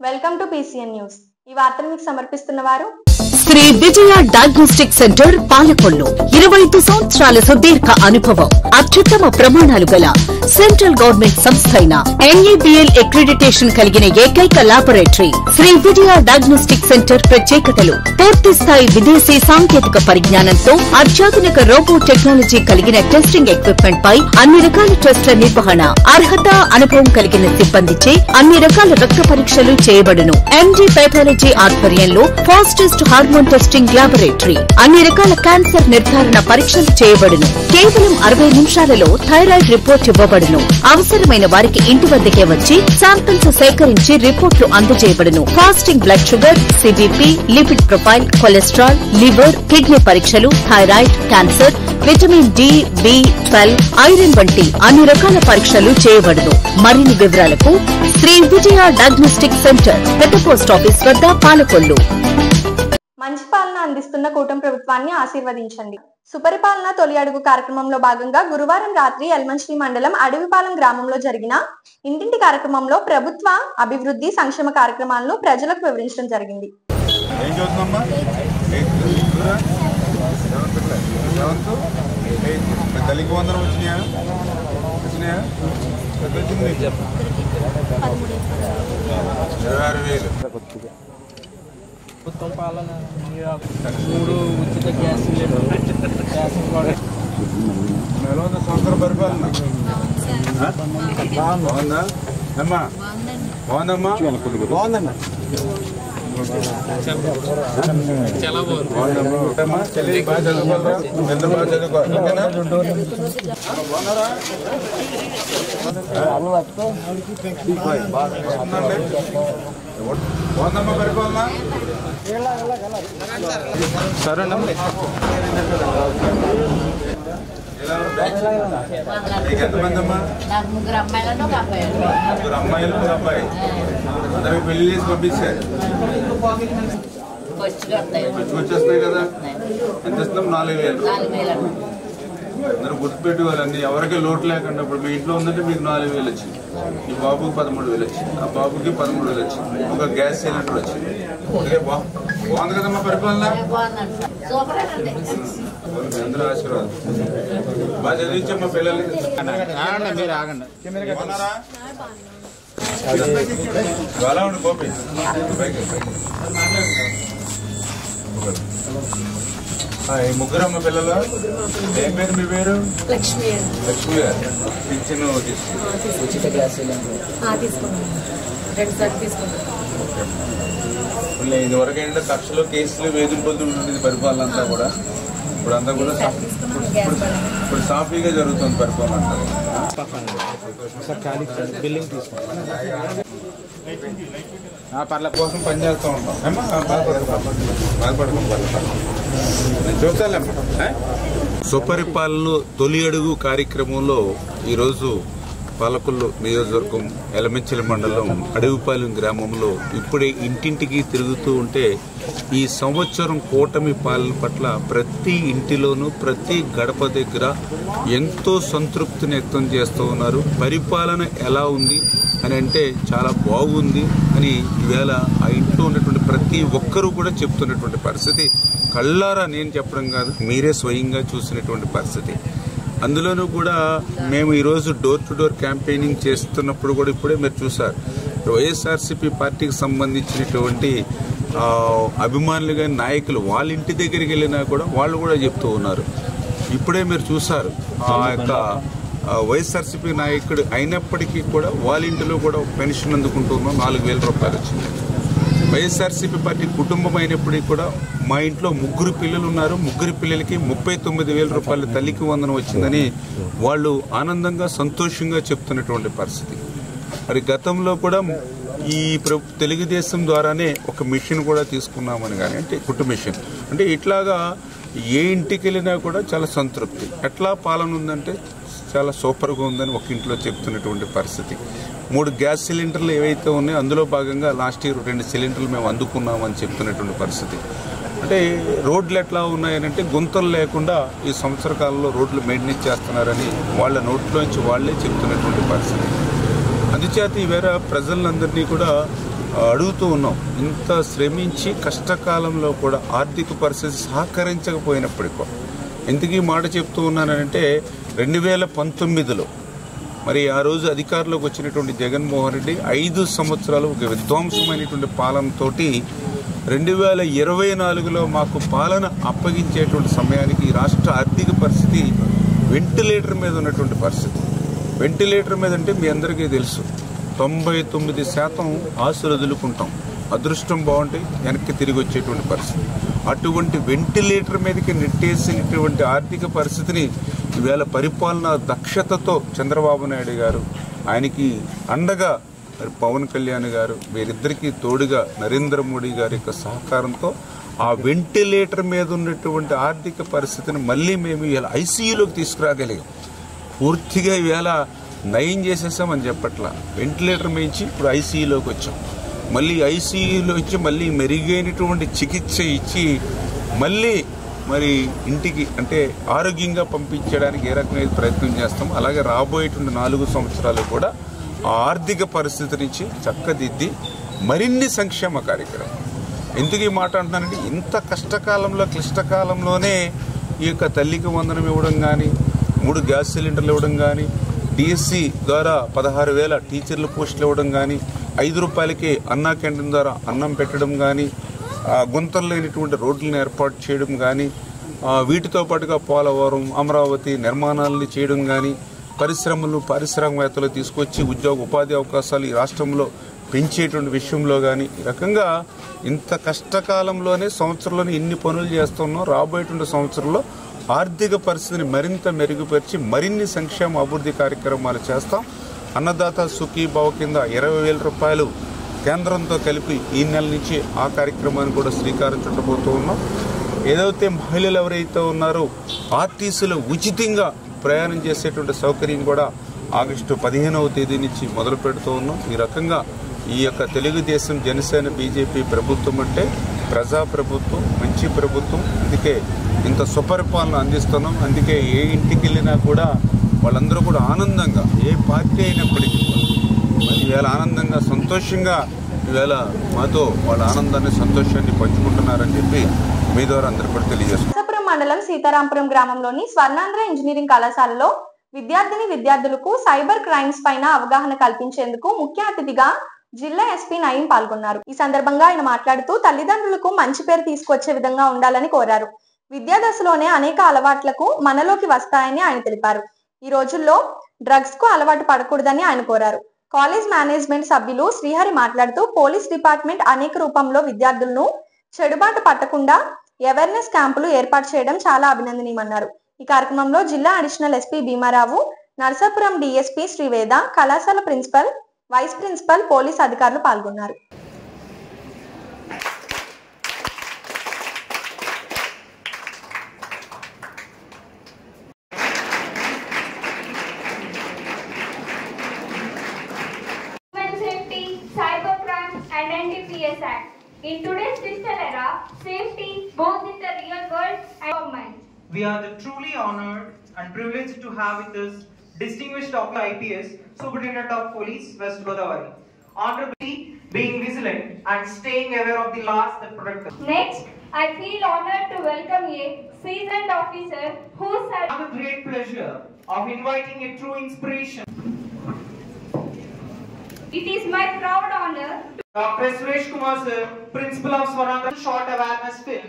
Welcome to PCN news. ఈ వార్తను మీకు సమర్పిస్తున్న వారు శ్రీ విజయ డయాగ్నోస్టిక్ సెంటర్ పాలకొల్లు. 25 సంవత్సరాల సుదీర్ఘ అనుభవం, అత్యుత్తమ ప్రమాణాలు గల సెంట్రల్ గవర్నమెంట్ సంస్థ అయిన NABL అక్రిడిటేషన్ కలిగిన ఏకైక laboratory Shri Vijaya diagnostic centre. ప్రత్యేకతలు: పూర్తి స్థాయి విదేశీ సాంకేతిక పరిజ్ఞానంతో అత్యాధునిక రోబో టెక్నాలజీ కలిగిన టెస్టింగ్ ఎక్విప్మెంట్ పై అన్ని రకాల టెస్టుల నిర్వహణ, అర్హత, అనుభవం కలిగిన సిబ్బందిచే అన్ని రకాల రక్త పరీక్షలు చేయబడును. MD పెథాలజీ ఆధ్వర్యంలో ఫాస్టెస్ట్ హార్మోన్ టెస్టింగ్ లాబొరేటరీ, అన్ని రకాల క్యాన్సర్ నిర్ధారణ పరీక్షలు చేయబడును. కేవలం 60 నిమిషాలలో థైరాయిడ్ రిపోర్ట్ ఇవ్వబడును. అవసరమైన వారికి ఇంటి వద్దకే వచ్చి శాంపిల్స్ సేకరించి రిపోర్టులు అందజేయబడును. Fasting blood sugar, CBP, lipid profile, cholesterol, liver, kidney పరీక్షలు, thyroid, cancer, vitamin D, B12, iron వంటి అన్ని రకాల పరీక్షలు చేయబడును. మరిన్ని వివరాలకు శ్రీ విజయ డయాగ్నోస్టిక్ సెంటర్, పెద్ద పోస్ట్ ఆఫీస్ వద్ద, పాలకొల్లు. మంచి పాలన అందిస్తున్న కూటమి ప్రభుత్వాన్ని ఆశీర్వదించండి. సుపరిపాలన తొలి అడుగు కార్యక్రమంలో భాగంగా గురువారం రాత్రి ఎల్మంచిలి మండలం అడవిపాలెం గ్రామంలో జరిగిన ఇంటింటి కార్యక్రమంలో ప్రభుత్వ అభివృద్ధి సంక్షేమ కార్యక్రమాలను ప్రజలకు వివరించడం జరిగింది. ప్రభుత్వం పాలన 3 ఉచిత గ్యాస్ సిలిండర్, సంవత్సర పరిపాలన బాగుందా అమ్మా? బాగుందమ్మా? బాగుందమ్మా. చాలా బాగుంది. బాగుందమ్మా. చెల్లి బాగా చదువుకోరా, ఇద్దరు బాగా చదువుకోవాలి. బాగున్నారా? బాగుందమ్మా పరిపాలన? సరేనమ్మా. ఎంతమంది అమ్మా? ముగ్గురు అమ్మాయిలను ఒక అబ్బాయి. ముగ్గురు అమ్మాయిలు, ఒక అబ్బాయి. అందరూ పెళ్లి చేసి పంపించారు. వచ్చేస్తున్నాయి కదా. ఎంత ఇస్తున్నాం? 4,000. అందరూ గుర్తుపెట్టుకోవాలండి, ఎవరికి లోటు లేకుండా. ఇప్పుడు మీ ఇంట్లో ఉందంటే మీకు 4,000 వచ్చింది, ఈ బాబుకి 13,000 వచ్చింది, ఆ బాబుకి 13,000 వచ్చింది, ఒక గ్యాస్ సిలిండర్ వచ్చింది. బాగుంది కదమ్మా పరిపాలన? అందరూ ఆశీర్వాదం. బాగా చదివించమ్మా పిల్లల్ని. మీరు ఆగండి. అలా ఉండి గోపి ముగ్గురమ్మ పిల్లలు. ఏం పేరు మీ పేరు? లక్ష్మి. లక్ష్మి గారు పింఛను ఉచిత గ్యాస్ సిలిండర్ తీసుకున్నాను, 2 సార్లు తీసుకున్నాను. ఇదివరకు ఏంటంటే కక్షలు, కేసులు, వేధింపులతో ఉంటుంది పరిపాలన అంతా కూడా. ఇప్పుడు అంతా కూడా ఇప్పుడు సాఫీగా జరుగుతుంది పరిపాలన అంతా. బిల్లింగ్ తీసుకుంటాం, పర్ల కోసం పనిచేస్తూ ఉంటాం. చూస్తాలేమ్మా. సుపరిపాలన తొలి అడుగు కార్యక్రమంలో ఈరోజు పాలకొల్లు నియోజకవర్గం ఎలమంచిలి మండలం అడవిపాలెం గ్రామంలో ఇప్పుడే ఇంటింటికి తిరుగుతూ ఉంటే ఈ సంవత్సరం కూటమి పాలన పట్ల ప్రతి ఇంటిలోనూ ప్రతి గడప దగ్గర ఎంతో సంతృప్తిని వ్యక్తం చేస్తూ ఉన్నారు. పరిపాలన ఎలా ఉంది అని అంటే చాలా బాగుంది అని ఈవేళ ఆ ఇంట్లో ఉన్నటువంటి ప్రతి ఒక్కరూ కూడా చెప్తున్నటువంటి పరిస్థితి. కళ్ళారా నేను చెప్పడం కాదు, మీరే స్వయంగా చూసినటువంటి పరిస్థితి. అందులోనూ కూడా మేము ఈరోజు డోర్ టు డోర్ క్యాంపెయినింగ్ చేస్తున్నప్పుడు కూడా ఇప్పుడే మీరు చూసారు, వైఎస్ఆర్సీపీ పార్టీకి సంబంధించినటువంటి అభిమానులుగా నాయకులు వాళ్ళ ఇంటి దగ్గరికి వెళ్ళినా కూడా వాళ్ళు కూడా చెప్తూ ఉన్నారు. ఇప్పుడే మీరు చూసారు, ఆ యొక్క వైఎస్ఆర్సీపీ నాయకుడు అయినప్పటికీ కూడా వాళ్ళ ఇంటిలో కూడా పెన్షన్ అందుకుంటున్నాం, 4,000 రూపాయలు వచ్చింది. వైఎస్ఆర్సీపీ పార్టీ కుటుంబం అయినప్పటికీ కూడా మా ఇంట్లో 3 పిల్లలు ఉన్నారు, 3 పిల్లలకి 39,000 రూపాయల తల్లికి వందనం వచ్చిందని వాళ్ళు ఆనందంగా సంతోషంగా చెప్తున్నటువంటి పరిస్థితి. మరి గతంలో కూడా ఈ తెలుగుదేశం ద్వారానే ఒక మిషన్ కూడా తీసుకున్నామని కానీ, అంటే కుటుంబ మిషన్, అంటే ఇట్లాగా ఏ ఇంటికి వెళ్ళినా కూడా చాలా సంతృప్తి. ఎట్లా పాలన ఉందంటే చాలా సూపర్గా ఉందని ఒక ఇంట్లో చెప్తున్నటువంటి పరిస్థితి. 3 గ్యాస్ సిలిండర్లు ఏవైతే ఉన్నాయో అందులో భాగంగా లాస్ట్ ఇయర్ 2 సిలిండర్లు మేము అందుకున్నామని చెప్తున్నటువంటి పరిస్థితి. అంటే రోడ్లు ఎట్లా ఉన్నాయనంటే గుంతలు లేకుండా ఈ సంవత్సర కాలంలో రోడ్లు మెయింటెనెన్స్ చేస్తున్నారని వాళ్ళ నోట్లోంచి వాళ్లే చెప్తున్నటువంటి పరిస్థితి. అందుచేత ఈవేళ ప్రజలందరినీ కూడా అడుగుతూ ఉన్నాం. ఇంత శ్రమించి కష్టకాలంలో కూడా ఆర్థిక పరిస్థితి సహకరించకపోయినప్పటికీ కూడా ఎందుకు ఈ మాట చెప్తూ ఉన్నానంటే 2019లో మరి ఆ రోజు అధికారంలోకి వచ్చినటువంటి జగన్మోహన్ రెడ్డి 5 సంవత్సరాలు ఒక విధ్వంసమైనటువంటి పాలనతో 2024లో మాకు పాలన అప్పగించేటువంటి సమయానికి రాష్ట్ర ఆర్థిక పరిస్థితి వెంటిలేటర్ మీద ఉన్నటువంటి పరిస్థితి. వెంటిలేటర్ మీద అంటే మీ అందరికీ తెలుసు 99% ఆశలు వదులుకుంటాం, అదృష్టం బాగుంటే వెనక్కి తిరిగి వచ్చేటువంటి పరిస్థితి. అటువంటి వెంటిలేటర్ మీదకి నెట్టేసినటువంటి ఆర్థిక పరిస్థితిని ఈవేళ పరిపాలన దక్షతతో చంద్రబాబు నాయుడు గారు, ఆయనకి అండగా పవన్ కళ్యాణ్ గారు, వీరిద్దరికీ తోడుగా నరేంద్ర మోడీ గారి యొక్క సహకారంతో ఆ వెంటిలేటర్ మీద ఉన్నటువంటి ఆర్థిక పరిస్థితిని మళ్ళీ మేము ఇలా ఐసీయూలోకి తీసుకురాగలిగాం. పూర్తిగా ఈవేళ నయం చేసేసామని చెప్పట్లా, వెంటిలేటర్ మేంచి ఇప్పుడు ఐసీయూలోకి వచ్చాం. మళ్ళీ ఐసీయూలో వచ్చి మళ్ళీ మెరుగైనటువంటి చికిత్స ఇచ్చి మళ్ళీ మరి ఇంటికి అంటే ఆరోగ్యంగా పంపించడానికి ఏ రకమైన ప్రయత్నం చేస్తాం. అలాగే రాబోయేటువంటి 4 సంవత్సరాలు కూడా ఆ ఆర్థిక పరిస్థితి నుంచి చక్కదిద్ది మరిన్ని సంక్షేమ కార్యక్రమం. ఎందుకు ఈ మాట అంటున్నానంటే ఇంత కష్టకాలంలో క్లిష్టకాలంలోనే ఈ యొక్క తల్లికి వందనం ఇవ్వడం కానీ, 3 గ్యాస్ సిలిండర్లు ఇవ్వడం కానీ, డిఎస్సి ద్వారా 16,000 టీచర్ల పోస్టులు ఇవ్వడం కానీ, 5 రూపాయలకి అన్నా క్యాంటీన్ ద్వారా అన్నం పెట్టడం కానీ, గుంతలు లేనిటువంటి రోడ్లను ఏర్పాటు చేయడం కానీ, వీటితో పాటుగా పోలవరం, అమరావతి నిర్మాణాలని చేయడం కానీ, పరిశ్రమలు పారిశ్రామికవేత్తలు తీసుకొచ్చి ఉద్యోగ ఉపాధి అవకాశాలు ఈ రాష్ట్రంలో పెంచేటువంటి విషయంలో కానీ, ఈ రకంగా ఇంత కష్టకాలంలోనే సంవత్సరంలోనే ఇన్ని పనులు చేస్తున్నాం. రాబోయేటువంటి సంవత్సరంలో ఆర్థిక పరిస్థితిని మరింత మెరుగుపరిచి మరిన్ని సంక్షేమ అభివృద్ధి కార్యక్రమాలు చేస్తాం. అన్నదాత సుఖీభావ కింద 20,000 రూపాయలు కేంద్రంతో కలిపి ఈ నెల నుంచి ఆ కార్యక్రమాన్ని కూడా శ్రీకారం చుట్టబోతూ ఉన్నాం. ఏదైతే మహిళలు ఎవరైతే ఉన్నారో ఆర్టీసీలో ఉచితంగా ప్రయాణం చేసేటువంటి సౌకర్యం కూడా ఆగస్టు 15వ తేదీ నుంచి మొదలు పెడుతూ ఉన్నాం. ఈ రకంగా ఈ యొక్క తెలుగుదేశం, జనసేన, బీజేపీ ప్రభుత్వం అంటే ప్రజాప్రభుత్వం, మంచి ప్రభుత్వం. అందుకే ఇంత సుపరిపాలన అందిస్తున్నాం. అందుకే ఏ ఇంటికి వెళ్ళినా కూడా వాళ్ళందరూ కూడా ఆనందంగా, ఏ పార్టీ అయినప్పటికీ మరి ఈవేళ ఆనందంగా సంతోషంగా ఈవేళ మాతో వాళ్ళ ఆనందాన్ని సంతోషాన్ని పంచుకుంటున్నారని చెప్పి మీ ద్వారా అందరూ కూడా తెలియజేస్తున్నాం. నరసాపురం మండలం సీతారాంపురం గ్రామంలోని స్వర్ణాంధ్ర ఇంజనీరింగ్ కళాశాలలో విద్యార్థులకు సైబర్ క్రైమ్స్ పైన అవగాహన కల్పించేందుకు ముఖ్య అతిథిగా జిల్లా ఎస్పీ నయీం పాల్గొన్నారు. ఈ సందర్భంగా ఆయన మాట్లాడుతూ తల్లిదండ్రులకు మంచి పేరు తీసుకొచ్చే విధంగా ఉండాలని కోరారు. విద్యాదశలోనే అనేక అలవాట్లకు మనలోకి వస్తాయని ఆయన తెలిపారు. ఈ రోజుల్లో డ్రగ్స్ కు అలవాటు పడకూడదని ఆయన కోరారు. కాలేజ్ మేనేజ్మెంట్ సభ్యులు శ్రీహరి మాట్లాడుతూ పోలీస్ డిపార్ట్మెంట్ అనేక రూపంలో విద్యార్థులను చెడుబాటు పట్టకుండా అవేర్నెస్ క్యాంపులు ఏర్పాటు చేయడం చాలా అభినందనీయమన్నారు. ఈ కార్యక్రమంలో జిల్లా additional SP Bhimarao, Narasapuram DSP Sri Veda, కళాశాల ప్రిన్సిపల్, వైస్ ప్రిన్సిపల్, పోలీస్ అధికారులు పాల్గొన్నారు. In today's digital era, safety both in the real world and online. We are truly honored and privileged to have with us distinguished IPS Superintendent of Police West Godavari. Honorably being vigilant and staying aware of the laws that protect us. Next, I feel honored to welcome a seasoned officer who has I have the great pleasure of inviting a true inspiration. It is my proud honor to Dr. Suresh Kumar sir, Principal of Swarnandra, short awareness film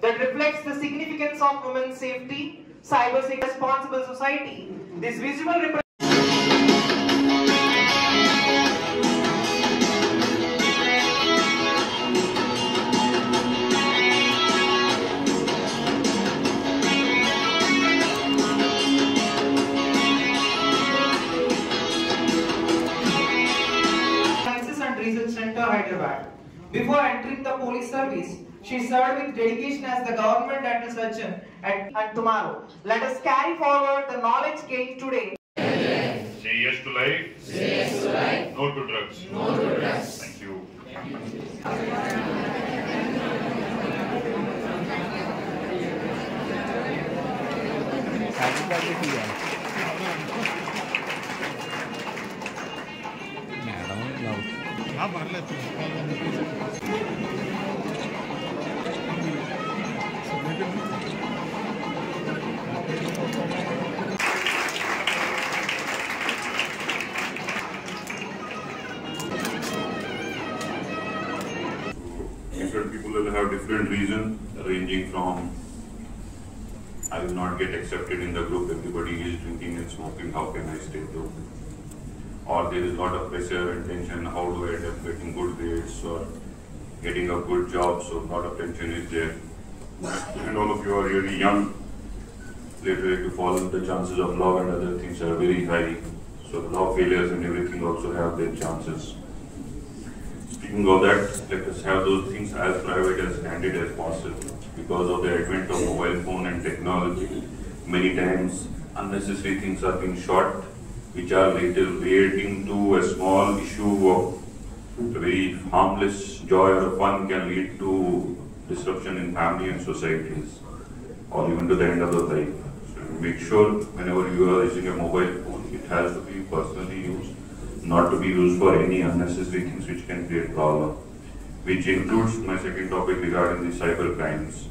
that reflects the significance of women's safety, cyber security, responsible society. This visual Hyderabad. Before entering the police service, she served with dedication as the government dental surgeon and tomorrow. Let us carry forward the knowledge gained today. Say yes to life. Say yes to life. No to drugs. No to drugs. Thank you. Madam Different people will have different reasons, ranging from I will not get accepted in the group, everybody is drinking and smoking, how can I stay though? Or there is a lot of pressure and tension, how do I end up getting good grades or getting a good job, so a lot of tension is there. And all of you are really young, later if you fall, the chances of law and other things are very high. So law failures and everything also have their chances. Speaking of that, let us have those things as private, as candid as possible. Because of the advent of mobile phone and technology, many times unnecessary things are being shot, which are later leading to a small issue of a very harmless joy or fun can lead to disruption in family and societies, or even to the end of the life. So make sure whenever you are using a mobile phone, it has to be personally used, not to be used for any unnecessary things which can create problem, which includes my second topic regarding the cyber crimes.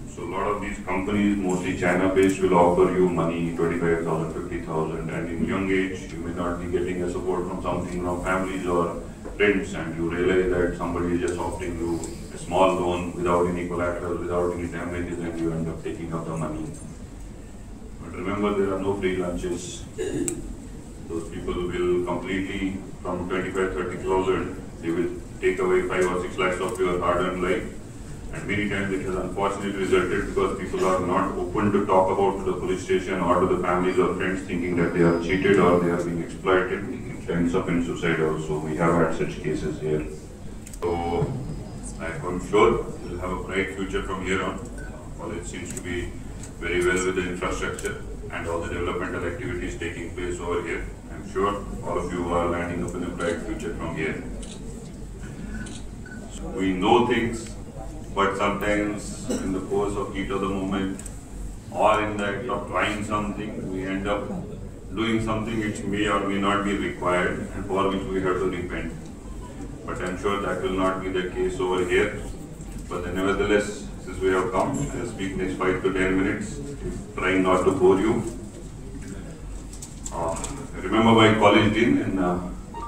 So a lot of these companies, mostly China-based, will offer you money, 25,000, 50,000, and in young age, you may not be getting a support from something from families or friends, and you realize that somebody is just offering you a small loan without any collateral, without any damages, and you end up taking up the money. But remember, there are no free lunches. Those people will completely, from 25, 30,000, they will take away 5 or 6 lakhs of your hard-earned life. And many times it has unfortunately resulted because people are not open to talk about to the police station or to the families or friends, thinking that they are cheated or they are being exploited. It ends up in suicide also. We have had such cases here. So I'm sure we'll have a bright future from here on. College seems to be very well with the infrastructure and all the developmental activities taking place over here. I'm sure all of you are landing up in a bright future from here. So we know things, but sometimes in the course of heat of the moment or in the act of trying something, we end up doing something which may or may not be required and for which we have to repent. But I'm sure that will not be the case over here. But then nevertheless, since we have come, I'll speak next 5 to 10 minutes, trying not to bore you. I remember my college dean in the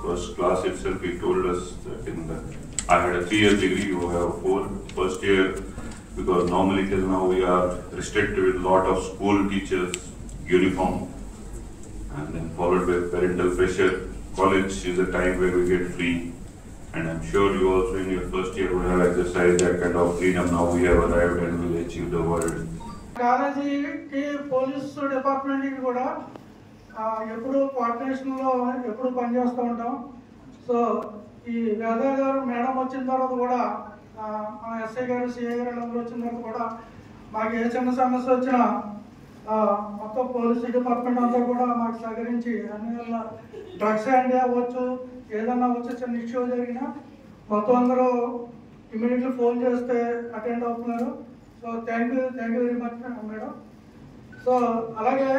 first class itself, he told us that I had a 3-year degree, you have 4. First year, because normally till now we are restricted with a lot of school teachers, uniform, and then followed by parental pressure. College is a time where we get free, and I'm sure you also in your first year would have exercised that kind of freedom. Now we have arrived and will achieve the world. కాలేజీకి police డిపార్ట్మెంట్కి కూడా ఎప్పుడు కోఆర్డినేషన్లో ఎప్పుడు పనిచేస్తూ ఉంటాం. So ఈ వేదా గారు madam వచ్చిన తర్వాత కూడా మన ఎస్ఐ గారు సిఐ గారు అందరూ వచ్చిన తర్వాత కూడా మాకు ఏ చిన్న సమస్య వచ్చినా మొత్తం పోలీసు డిపార్ట్మెంట్ అంతా కూడా మాకు సహకరించి అన్ని వల్ల డ్రగ్స్ హ్యాండ్ అవ్వచ్చు, ఏదన్నా వచ్చి చిన్న ఇష్యూ జరిగినా మొత్తం అందరూ ఇమీడియట్లీ ఫోన్ చేస్తే అటెండ్ అవుతున్నారు. So thank you very much madam. So అలాగే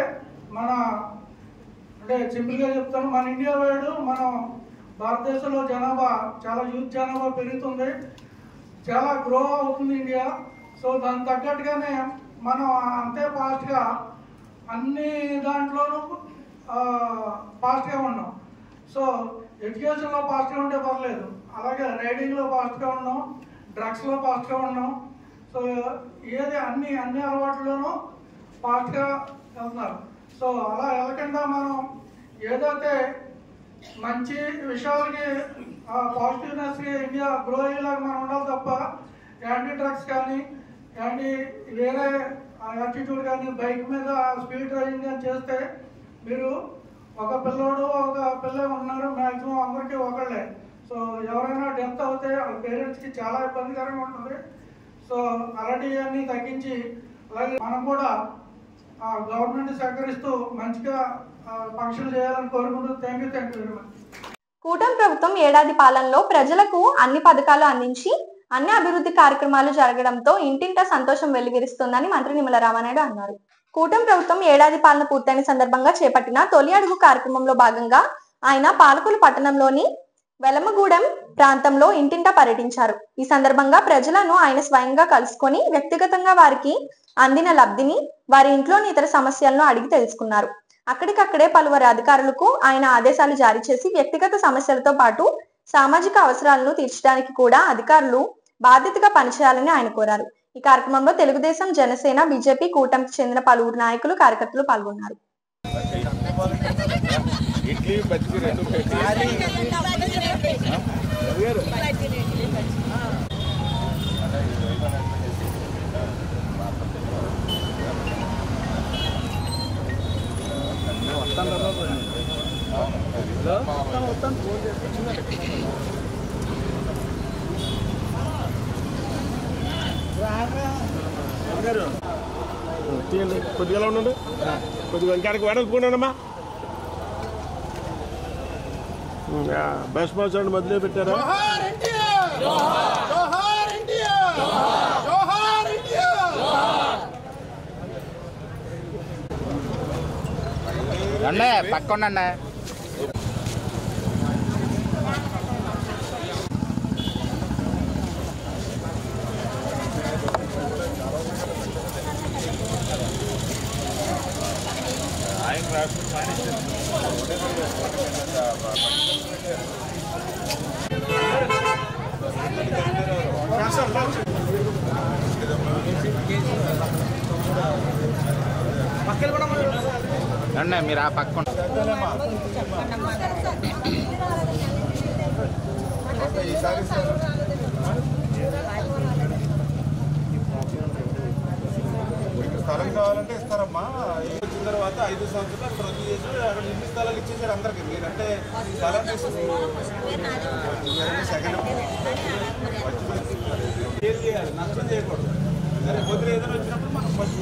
మన అంటే సింపుల్గా చెప్తాను, మన ఇండియా వైడ్ మనం భారతదేశంలో జనాభా చాలా యూత్ జనాభా పెరుగుతుంది, చాలా గ్రో అవుతుంది ఇండియా. సో దానికి తగ్గట్టుగానే మనం అంతే ఫాస్ట్గా అన్ని దాంట్లోనూ ఫాస్ట్గా ఉన్నాం. సో ఎడ్యుకేషన్లో ఫాస్ట్గా ఉంటే పర్లేదు, అలాగే రైడింగ్లో ఫాస్ట్గా ఉన్నాం, డ్రగ్స్లో ఫాస్ట్గా ఉన్నాం. సో ఏది అన్ని అలవాట్లోనూ ఫాస్ట్గా వెళ్తున్నారు. సో అలా వెళ్ళకుండా మనం ఏదైతే మంచి విషయాలకి పాజిటివ్నెస్కి ఇండియా గ్రో అయ్యేలాగా మనం ఉండాలి తప్ప యాంటీ డ్రగ్స్ కానీ యాంటీ వేరే యాటిట్యూడ్ కానీ బైక్ మీద స్పీడ్ డ్రైవింగ్ కానీ చేస్తే మీరు ఒక పిల్లోడు ఒక పిల్ల ఉన్నారు, మ్యాక్సిమం అందరికీ ఒకళ్ళే. సో ఎవరైనా డెత్ అవుతే వాళ్ళ పేరెంట్స్కి చాలా ఇబ్బందికరంగా ఉంటుంది. సో అలాంటివన్నీ తగ్గించి అలాగే మనం కూడా గవర్నమెంట్ సహకరిస్తూ మంచిగా ఫంక్షన్ చేయాలని కోరుకుంటూ థ్యాంక్ యూ వెరీ మచ్. కూటమి ప్రభుత్వం ఏడాది పాలనలో ప్రజలకు అన్ని పథకాలు అందించి అన్ని అభివృద్ధి కార్యక్రమాలు జరగడంతో ఇంటింటా సంతోషం వెల్లివిరుస్తోందని మంత్రి నిమ్మల రామానాయుడు అన్నారు. కూటమి ప్రభుత్వం ఏడాది పాలన పూర్తయిన సందర్భంగా చేపట్టిన తొలి అడుగు కార్యక్రమంలో భాగంగా ఆయన పాలకొల్లు పట్టణంలోని వెలమగూడెం ప్రాంతంలో ఇంటింటా పర్యటించారు. ఈ సందర్భంగా ప్రజలను ఆయన స్వయంగా కలుసుకొని వ్యక్తిగతంగా వారికి అందిన లబ్ధిని, వారి ఇంట్లోని ఇతర సమస్యలను అడిగి తెలుసుకున్నారు. అక్కడికక్కడే పలువురు అధికారులకు ఆయన ఆదేశాలు జారీ చేసి వ్యక్తిగత సమస్యలతో పాటు సామాజిక అవసరాలను తీర్చడానికి కూడా అధికారులు బాధ్యతగా పనిచేయాలని ఆయన కోరారు. ఈ కార్యక్రమంలో తెలుగుదేశం, జనసేన, బీజేపీ కూటమికి చెందిన పలువురు నాయకులు, కార్యకర్తలు పాల్గొన్నారు. కొద్దిగా ఉండండి, కొద్దిగా ఇంకాడికి వెడల్పుకున్నానమ్మా. బస్ పాస్ అండి మధ్యలో పెట్టారా? పక్కండి అన్న మీరు ఆ పక్కన స్థలం కావాలంటే ఇస్తారమ్మా. వచ్చిన తర్వాత 5 సంవత్సరాలు అక్కడ రద్దు చేసి అక్కడ ఇన్ని స్థలాలు ఇచ్చేసారు అందరికి. మీరంటే స్థలం చేయాలి, నష్టం చేయకూడదు. సరే పొద్దున ఏదైనా వచ్చినప్పుడు మనం ఫస్ట్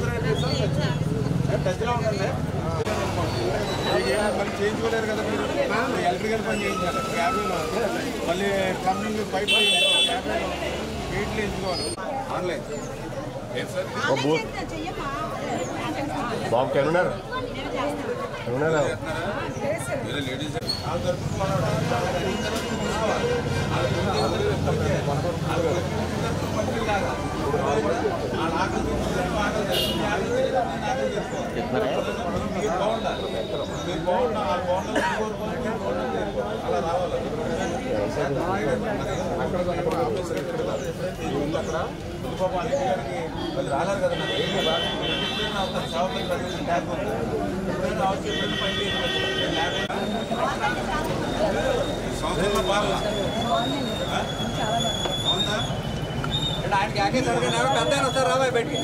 టచ్లో ఉండాలి. మళ్ళీ చేయించుకోలేరు కదా మీరు, ఎలక్ట్రికల్ పని చేయించాలి 50లో, మళ్ళీ ప్లంబింగ్ పైప్ గేట్లు వేయించుకోవాలి ఆన్లైన్. బాబు కెమెరా లేడీస్ రాలేరు కదా సంవత్సరంలో పాలన అవునా? ఆయనకి ఆకే సరిగ్గా పెద్ద వస్తారు రాబాయ్ బయటికి.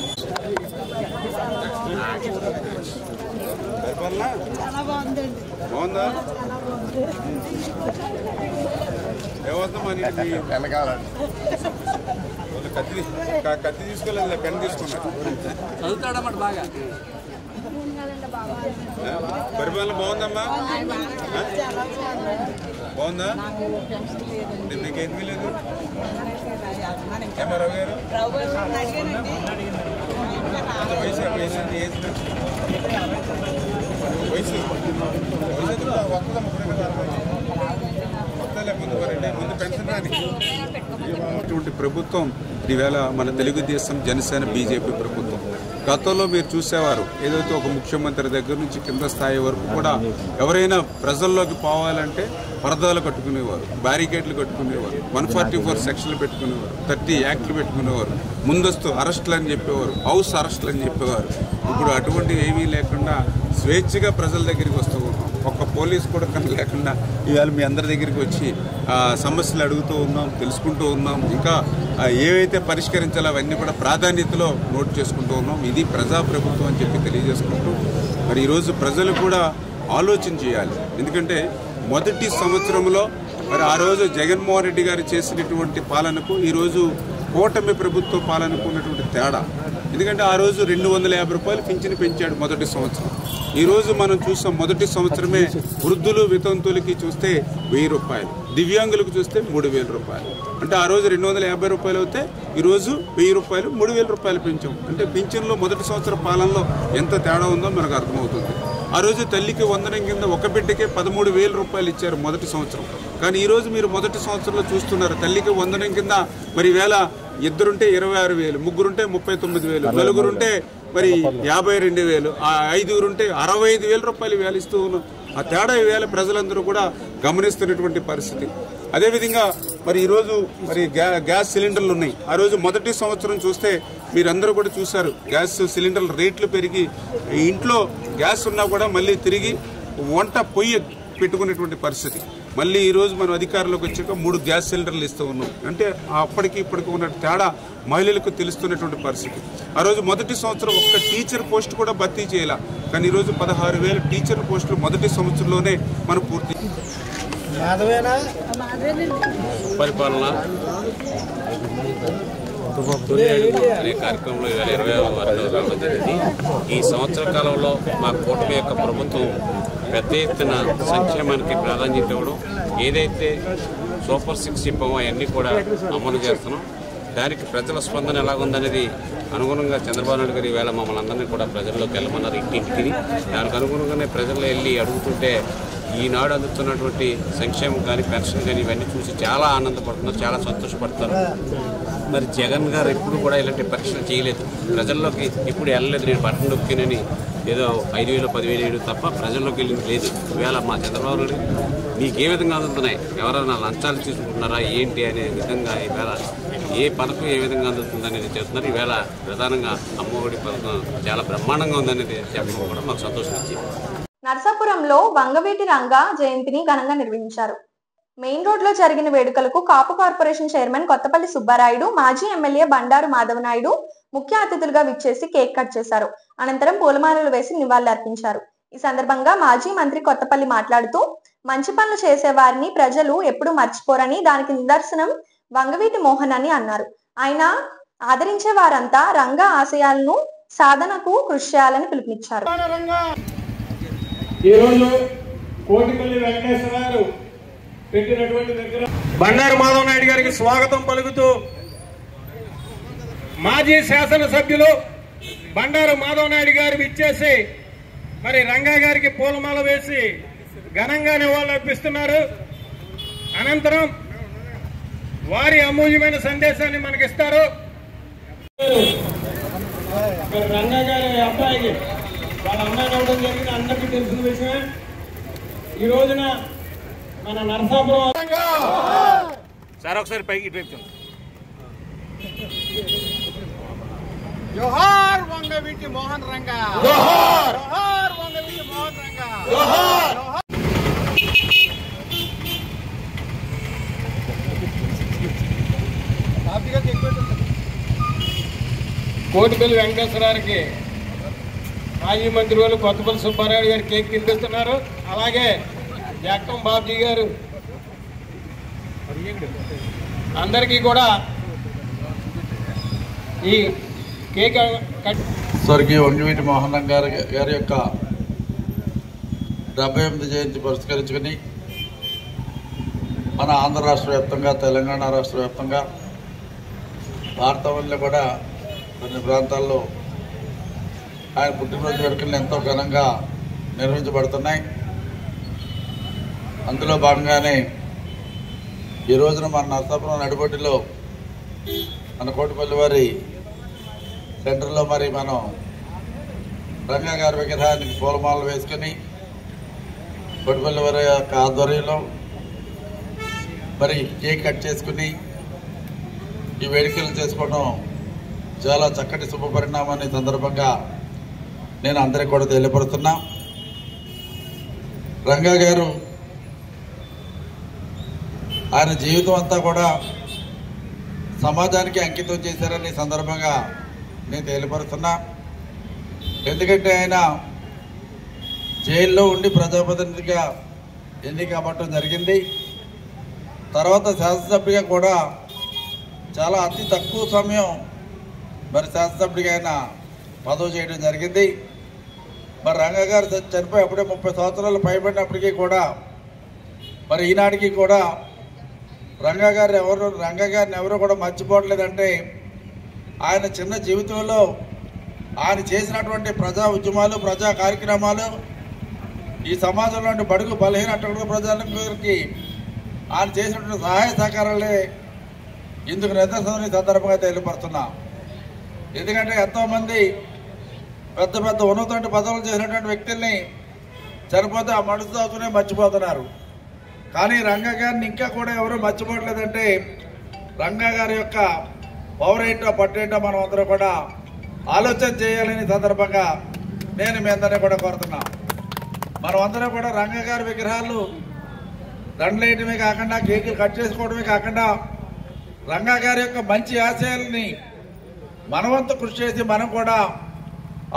బాగుందా? ఏమవుతుందమ్మా కత్తి తీసుకోలేదు, పెన్ తీసుకున్నాడు. చదువుతాడన్నమాట బాగా. పరిపాలన బాగుందమ్మా? బాగుందా? మీకు ఏం లేదు ఏమో రవి గారు వయసు వయసు ముందు పెన్షన్ రాని ప్రభుత్వం ఈవేళ మన తెలుగుదేశం, జనసేన, బీజేపీ ప్రభుత్వం. గతంలో మీరు చూసేవారు ఏదైతే ఒక ముఖ్యమంత్రి దగ్గర నుంచి కింద స్థాయి వరకు కూడా ఎవరైనా ప్రజల్లోకి పోవాలంటే పరదాలు కట్టుకునేవారు, బ్యారికేడ్లు కట్టుకునేవారు, 144 సెక్షన్లు పెట్టుకునేవారు, 30 యాక్ట్లు పెట్టుకునేవారు, ముందస్తు అరెస్టులు అని చెప్పేవారు, హౌస్ అరెస్టులు అని చెప్పేవారు. ఇప్పుడు అటువంటివి ఏమీ లేకుండా స్వేచ్ఛగా ప్రజల దగ్గరికి వస్తూ ఉన్నాం. ఒక్క పోలీసు కూడా కన్నా లేకుండా ఇవాళ మీ అందరి దగ్గరికి వచ్చి సమస్యలు అడుగుతూ ఉన్నాం, తెలుసుకుంటూ ఉన్నాం. ఇంకా ఏవైతే పరిష్కరించాలో అవన్నీ కూడా ప్రాధాన్యతలో నోట్ చేసుకుంటూ ఉన్నాం. ఇది ప్రజాప్రభుత్వం అని చెప్పి తెలియజేసుకుంటూ మరి ఈరోజు ప్రజలు కూడా ఆలోచన చేయాలి. ఎందుకంటే మొదటి సంవత్సరంలో మరి ఆ రోజు జగన్మోహన్ రెడ్డి గారు చేసినటువంటి పాలనకు ఈరోజు కూటమి ప్రభుత్వ పాలనకు ఉన్నటువంటి తేడా. ఎందుకంటే ఆ రోజు 250 రూపాయలు పింఛను పెంచాడు మొదటి సంవత్సరం. ఈరోజు మనం చూసాం మొదటి సంవత్సరమే వృద్ధులు, వితంతులకి చూస్తే 1000 రూపాయలు, దివ్యాంగులకు చూస్తే 3000 రూపాయలు. అంటే ఆ రోజు 250 రూపాయలు అయితే ఈరోజు 1000 రూపాయలు, 3000 రూపాయలు పెంచాం. అంటే పింఛన్లో మొదటి సంవత్సరం పాలనలో ఎంత తేడా ఉందో మనకు అర్థమవుతుంది. ఆ రోజు తల్లికి వందనం కింద ఒక బిడ్డకే 13,000 రూపాయలు ఇచ్చారు మొదటి సంవత్సరం. కానీ ఈరోజు మీరు మొదటి సంవత్సరంలో చూస్తున్నారు తల్లికి వందనం కింద మరి వేళ ఇద్దరుంటే 26,000, ముగ్గురుంటే 39,000, నలుగురుంటే మరి 52,000, 5గురుంటే 65,000 రూపాయలు వేలు ఇస్తూ ఉన్నాం. ఆ తేడా ఈవేళ ప్రజలందరూ కూడా గమనిస్తున్నటువంటి పరిస్థితి. అదేవిధంగా మరి ఈరోజు మరి గ్యాస్ సిలిండర్లు ఉన్నాయి. ఆ రోజు మొదటి సంవత్సరం చూస్తే మీరందరూ కూడా చూశారు, గ్యాస్ సిలిండర్ల రేట్లు పెరిగి ఇంట్లో గ్యాస్ ఉన్నా కూడా మళ్ళీ తిరిగి వంట పొయ్యి పెట్టుకునేటువంటి పరిస్థితి. మళ్ళీ ఈరోజు మనం అధికారంలోకి వచ్చాక 3 గ్యాస్ సిలిండర్లు ఇస్తూ ఉన్నాం. అంటే అప్పటికి ఇప్పటికి ఉన్న తేడా మహిళలకు తెలుస్తున్నటువంటి పరిస్థితి. ఆ రోజు మొదటి సంవత్సరం ఒక్క టీచర్ పోస్ట్ కూడా భర్తీ చేయాల, కానీ ఈరోజు 16,000 టీచర్ పోస్టులు మొదటి సంవత్సరంలోనే మనం పూర్తి. పరిపాలన అనే కార్యక్రమంలో 2020వ వారంలో రావడం జరిగింది. ఈ సంవత్సర కాలంలో మా కూటమి యొక్క ప్రభుత్వం పెద్ద ఎత్తున సంక్షేమానికి ప్రాధాన్యత ఇవ్వడం, ఏదైతే సూపర్ 6 చెప్పామో అవన్నీ కూడా అమలు చేస్తున్నాం. దానికి ప్రజల స్పందన ఎలాగుందనేది అనుగుణంగా చంద్రబాబు నాయుడు గారు ఈవేళ మమ్మల్ని అందరినీ కూడా ప్రజల్లోకి వెళ్ళమన్నారు ఇంటింటికి. దానికి అనుగుణంగానే ప్రజల్లో వెళ్ళి అడుగుతుంటే ఈనాడు అందుతున్నటువంటి సంక్షేమం కానీ పెన్షన్ కానీ ఇవన్నీ చూసి చాలా ఆనందపడుతున్నారు, చాలా సంతోషపడతారు. మరి జగన్ గారు ఎప్పుడు కూడా ఇలాంటి పరీక్షలు చేయలేదు, ప్రజల్లోకి ఇప్పుడు వెళ్ళలేదు. నేను బట్టన్ నొక్కినని ఏదో 5,000 10,000 తప్ప ప్రజల్లోకి వెళ్ళింది లేదు. ఈవేళ మా చంద్రబాబు నాయుడు మీకు ఏ విధంగా అందుతున్నాయి, ఎవరైనా లంచాలు తీసుకుంటున్నారా ఏంటి అనే విధంగా ఈవేళ ఏ పథకం ఏ విధంగా అందుతుంది అనేది చెప్తున్నారు. ఈవేళ ప్రధానంగా అమ్మఒడి పథకం చాలా బ్రహ్మాండంగా ఉందనేది చెప్పడం కూడా మాకు సంతోషం ఇచ్చింది. నర్సాపురంలో వంగవీటి రంగా జయంతిని ఘనంగా నిర్వహించారు. మెయిన్ రోడ్ లో జరిగిన వేడుకలకు కాపు కార్పొరేషన్ చైర్మన్ కొత్తపల్లి సుబ్బారాయుడు, మాజీ ఎమ్మెల్యే బండారు మాధవనాయుడు ముఖ్య అతిథులుగా విచ్చేసి కేక్ కట్ చేశారు. అనంతరం పూలమాలలు వేసి నివాళులర్పించారు. ఈ సందర్భంగా మాజీ మంత్రి కొత్తపల్లి మాట్లాడుతూ, మంచి పనులు చేసేవారిని ప్రజలు ఎప్పుడూ మర్చిపోరని, దానికి నిదర్శనం వంగవీటి మోహన్ అని అన్నారు. ఆయన ఆదరించే వారంతా రంగా ఆశయాలను సాధనకు కృషి చేయాలని పిలుపునిచ్చారు. ఈరోజు కోటిపల్లి వెంకటేశ్వర గారు పెట్టినటువంటి దగ్గర బండారు మాధవ్ నాయుడు గారికి స్వాగతం పలుకుతూ మాజీ శాసనసభ్యులు బండారు మాధవ్ నాయుడు గారు ఇచ్చేసి మరి రంగా గారికి పూలమాల వేసి ఘనంగా నివాళులర్పిస్తున్నారు. అనంతరం వారి అమూల్యమైన సందేశాన్ని మనకిస్తారు. రంగా గారి అబ్బాయికి వాళ్ళ అమ్మాయి అవ్వడం జరిగింది, అందరికీ తెలిసిన విషయమే. ఈ రోజున మన నరసాపురం సార్ ఒకసారి పైకి ఇటు జోహార్ వంగవీటి మోహన్ రంగా, జోహార్ జోహార్ వంగవీటి మోహన్ రంగా, జోహార్. కోటిపల్లి వెంకటేశ్వరానికి మాజీ మంత్రి వాళ్ళు కొత్తపల్లి సుబ్బారాయుడు గారు కేక్ తినిపిస్తున్నారు. అలాగే జగన్ బాబుజీ గారు అందరికీ కూడా ఈ కేక్ స్వర్గీయ వంగవీటి మోహన్ రంగా గారి యొక్క 78వ జయంతి పురస్కరించుకుని మన ఆంధ్ర రాష్ట్ర వ్యాప్తంగా, తెలంగాణ రాష్ట్ర వ్యాప్తంగా, భారతంలో కూడా కొన్ని ప్రాంతాల్లో ఆయన పుట్టినరోజు వేడుకలను ఎంతో ఘనంగా నిర్వహించబడుతున్నాయి. అందులో భాగంగానే ఈ రోజున మన నర్సాపురం నడిబొడ్డులో మన కోటిపల్లి వారి సెంటర్లో మరి మనం రంగా గారి విగ్రహానికి పూలమాలలు వేసుకుని కోటిపల్లి వారి యొక్క ఆధ్వర్యంలో మరి కేక్ కట్ చేసుకుని ఈ వేడుకలు చేసుకోవడం చాలా చక్కటి శుభ పరిణామాన్ని సందర్భంగా నేను అందరికీ కూడా తెలియపరుస్తున్నా. రంగా గారు ఆయన జీవితం అంతా కూడా సమాజానికి అంకితం చేశారని సందర్భంగా నేను తెలియపరుస్తున్నా. ఎందుకంటే ఆయన జైల్లో ఉండి ప్రజాప్రతినిధిగా ఎన్నిక అవ్వటం జరిగింది. తర్వాత శాసనసభ్యుడిగా కూడా చాలా అతి తక్కువ సమయం మరి శాసనసభ్యుడిగా ఆయన పదవి చేయడం జరిగింది. మరి రంగా గారు చనిపోయి అప్పుడే 30 సంవత్సరాలు పైబడినప్పటికీ కూడా మరి ఈనాటికి కూడా రంగా గారిని ఎవరు కూడా మర్చిపోవట్లేదంటే ఆయన చిన్న జీవితంలో ఆయన చేసినటువంటి ప్రజా ఉద్యమాలు, ప్రజా కార్యక్రమాలు, ఈ సమాజంలోని బడుగు బలహీన అట్టడుగు ప్రజలకి ఆయన చేసినటువంటి సహాయ సహకారాలే ఇందుకు నిదర్శనం సందర్భంగా తెలియపరుస్తున్నా. ఎందుకంటే ఎంతోమంది పెద్ద పెద్ద ఉన్నటువంటి పదవులు చేసినటువంటి వ్యక్తుల్ని చనిపోతే ఆ మనసు దాచుకునే మర్చిపోతున్నారు. కానీ రంగా గారిని ఇంకా కూడా ఎవరు మర్చిపోవట్లేదంటే రంగా గారి యొక్క పవర్ ఏంటో పట్టేంటో మనం అందరూ కూడా ఆలోచన చేయాలని సందర్భంగా నేను మీ అందరినీ కూడా కోరుతున్నా. మనం అందరం కూడా రంగా గారి విగ్రహాలు దండలేయటమే కాకుండా కేకులు కట్ చేసుకోవడమే కాకుండా రంగా గారి యొక్క మంచి ఆశయాలని మనవంతు కృషి చేసి మనం కూడా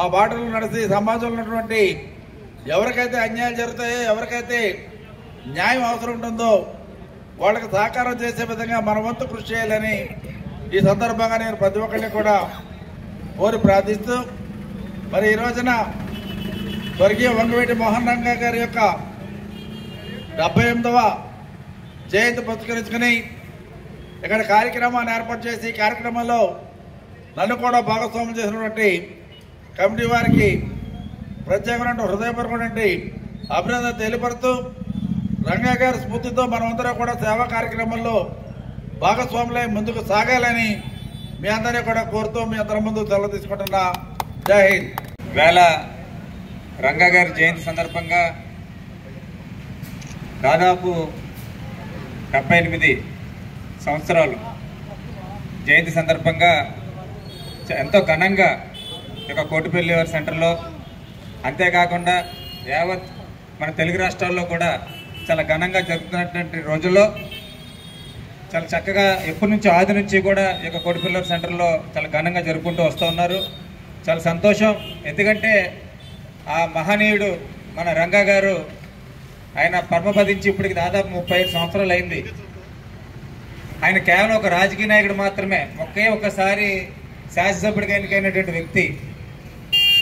ఆ బాటలు నడిచి సమాజంలో ఉన్నటువంటి ఎవరికైతే అన్యాయాలు జరుగుతాయో ఎవరికైతే న్యాయం అవసరం ఉంటుందో వాళ్ళకి సహకారం చేసే విధంగా మన వంతు కృషి చేయాలని ఈ సందర్భంగా నేను ప్రతి ఒక్కరిని కూడా కోరి ప్రార్థిస్తూ మరి ఈ రోజున స్వర్గీయ వంగవీటి మోహన్ రంగా గారి యొక్క 78వ జయంతి పురస్కరించుకుని ఇక్కడ కార్యక్రమాన్ని ఏర్పాటు చేసి కార్యక్రమంలో నన్ను కూడా భాగస్వామ్యం చేసినటువంటి కమిటీ వారికి ప్రత్యేకమైన హృదయపూర్వకమైన అభినందన తెలియపరుస్తూ రంగా గారి స్ఫూర్తితో మనమందరం కూడా సేవా కార్యక్రమంలో భాగస్వాములై ముందుకు సాగాలని మీ అందరినీ కూడా కోరుతూ మీ అందరి ముందు సెలవు తీసుకుంటున్నా. జై హింద్. వేళ రంగా గారి జయంతి సందర్భంగా దాదాపు 78 సంవత్సరాలు జయంతి సందర్భంగా ఎంతో ఘనంగా ఒక కోటిపల్లి సెంటర్లో అంతేకాకుండా యావత్ మన తెలుగు రాష్ట్రాల్లో కూడా చాలా ఘనంగా జరుగుతున్నటువంటి రోజుల్లో చాలా చక్కగా ఎప్పటి నుంచి ఆది నుంచి కూడా ఈ యొక్క కోటిపల్లి సెంటర్లో చాలా ఘనంగా జరుపుకుంటూ వస్తూ ఉన్నారు. చాలా సంతోషం. ఎందుకంటే ఆ మహనీయుడు మన రంగా గారు ఆయన పరమపదించి ఇప్పటికి దాదాపు 35 సంవత్సరాలు అయింది. ఆయన కేవలం ఒక రాజకీయ నాయకుడు మాత్రమే, ఒక్కసారి శాసనసభ్యుడిగా ఎన్నికైనటువంటి వ్యక్తి.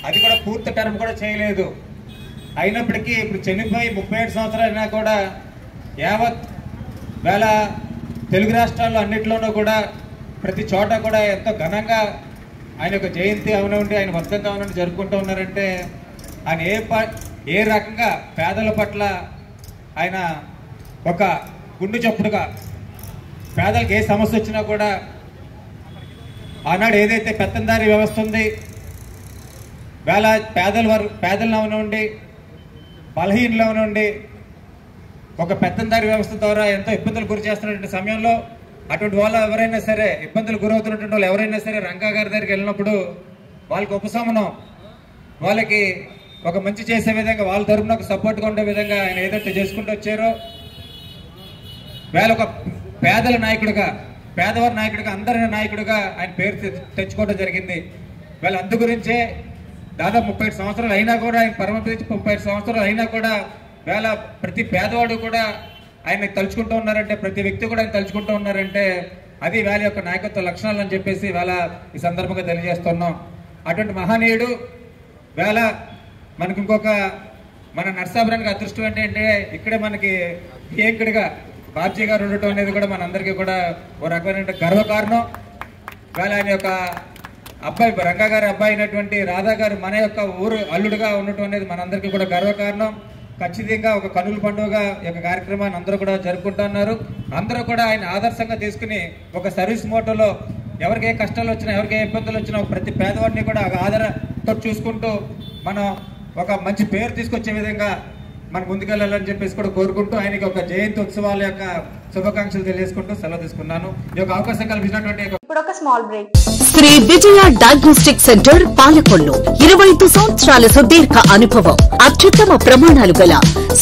అది కూడా పూర్తి టర్మ్ కూడా చేయలేదు. అయినప్పటికీ ఇప్పుడు చనిపోయి 37 సంవత్సరాలు అయినా కూడా యావత్ వేళ తెలుగు రాష్ట్రాల్లో అన్నింటిలోనూ కూడా ప్రతి చోట కూడా ఎంతో ఘనంగా ఆయన యొక్క జయంతి అవనండి ఆయన వర్ధంతి అవనండి జరుపుకుంటూ ఉన్నారంటే ఆయన ఏ రకంగా పేదల పట్ల ఆయన ఒక గుండు చప్పుడుగా పేదలకు ఏ సమస్య వచ్చినా కూడా ఆనాడు ఏదైతే పెత్తందారీ వ్యవస్థ ఉంది వేళ పేదలను అవనండి బలహీనలు అవనండి ఒక పెత్తందారీ వ్యవస్థ ద్వారా ఎంతో ఇబ్బందులు గురి చేస్తున్నటువంటి సమయంలో అటువంటి వాళ్ళు ఎవరైనా సరే ఇబ్బందులు గురవుతున్నటువంటి వాళ్ళు ఎవరైనా సరే రంగా గారి దగ్గరికి వెళ్ళినప్పుడు వాళ్ళకి ఉపశమనం, వాళ్ళకి ఒక మంచి చేసే విధంగా వాళ్ళ తరపున ఒక సపోర్ట్గా ఉండే విధంగా ఆయన ఏదైతే చేసుకుంటూ వచ్చారో వేళ ఒక పేదల నాయకుడిగా పేదవారి నాయకుడిగా అందరి నాయకుడిగా ఆయన పేరు తెచ్చుకోవడం జరిగింది. వీళ్ళ అందు గురించే దాదాపు 35 సంవత్సరాలు అయినా కూడా ఆయన పరమపదించి 35 సంవత్సరాలు అయినా కూడా వేళ ప్రతి పేదవాడు కూడా ఆయన తలుచుకుంటూ ఉన్నారంటే ప్రతి వ్యక్తి కూడా ఆయన తలుచుకుంటూ ఉన్నారంటే అది వేళ యొక్క నాయకత్వ లక్షణాలు అని చెప్పేసి వేళ ఈ సందర్భంగా తెలియజేస్తున్నాం. అటువంటి మహనీయుడు వేళ మనకి ఇంకొక మన నర్సాపురానికి అదృష్టం ఏంటంటే ఇక్కడే మనకి ఏకుడిగా బాబ్జీ గారు ఉండటం అనేది కూడా మనందరికీ కూడా ఓ రకమైన గర్వకారణం. వేళ ఆయన యొక్క అబ్బాయి రంగా గారి అబ్బాయి అయినటువంటి రాధా గారు మన యొక్క ఊరు అల్లుడుగా ఉండటం అనేది మనందరికీ కూడా గర్వకారణం. ఖచ్చితంగా ఒక కనుల పండుగ యొక్క కార్యక్రమాన్ని అందరూ కూడా జరుపుకుంటున్నారు. అందరూ కూడా ఆయన ఆదర్శంగా తీసుకుని ఒక సర్వీస్ మోటోలో ఎవరికి ఏ కష్టాలు వచ్చినా ఎవరికి ఏ ఇబ్బందులు వచ్చినా ప్రతి పేదవాడిని కూడా ఆదరణతో చూసుకుంటూ మనం ఒక మంచి పేరు తీసుకొచ్చే విధంగా మనం ముందుకెళ్ళాలని చెప్పేసి కూడా కోరుకుంటూ ఆయనకి ఒక జయంతి ఉత్సవాల యొక్క శుభాకాంక్షలు తెలియజేసుకుంటూ సెలవు తీసుకున్నాను. ఈ యొక్క అవకాశం కల్పించినటువంటి ఇప్పుడు ఒక small break. Shri Vijaya diagnostic centre Palakollu 25 సంవత్సరాల సుదీర్ఘ అనుభవం, అత్యుత్తమ ప్రమాణాలు గల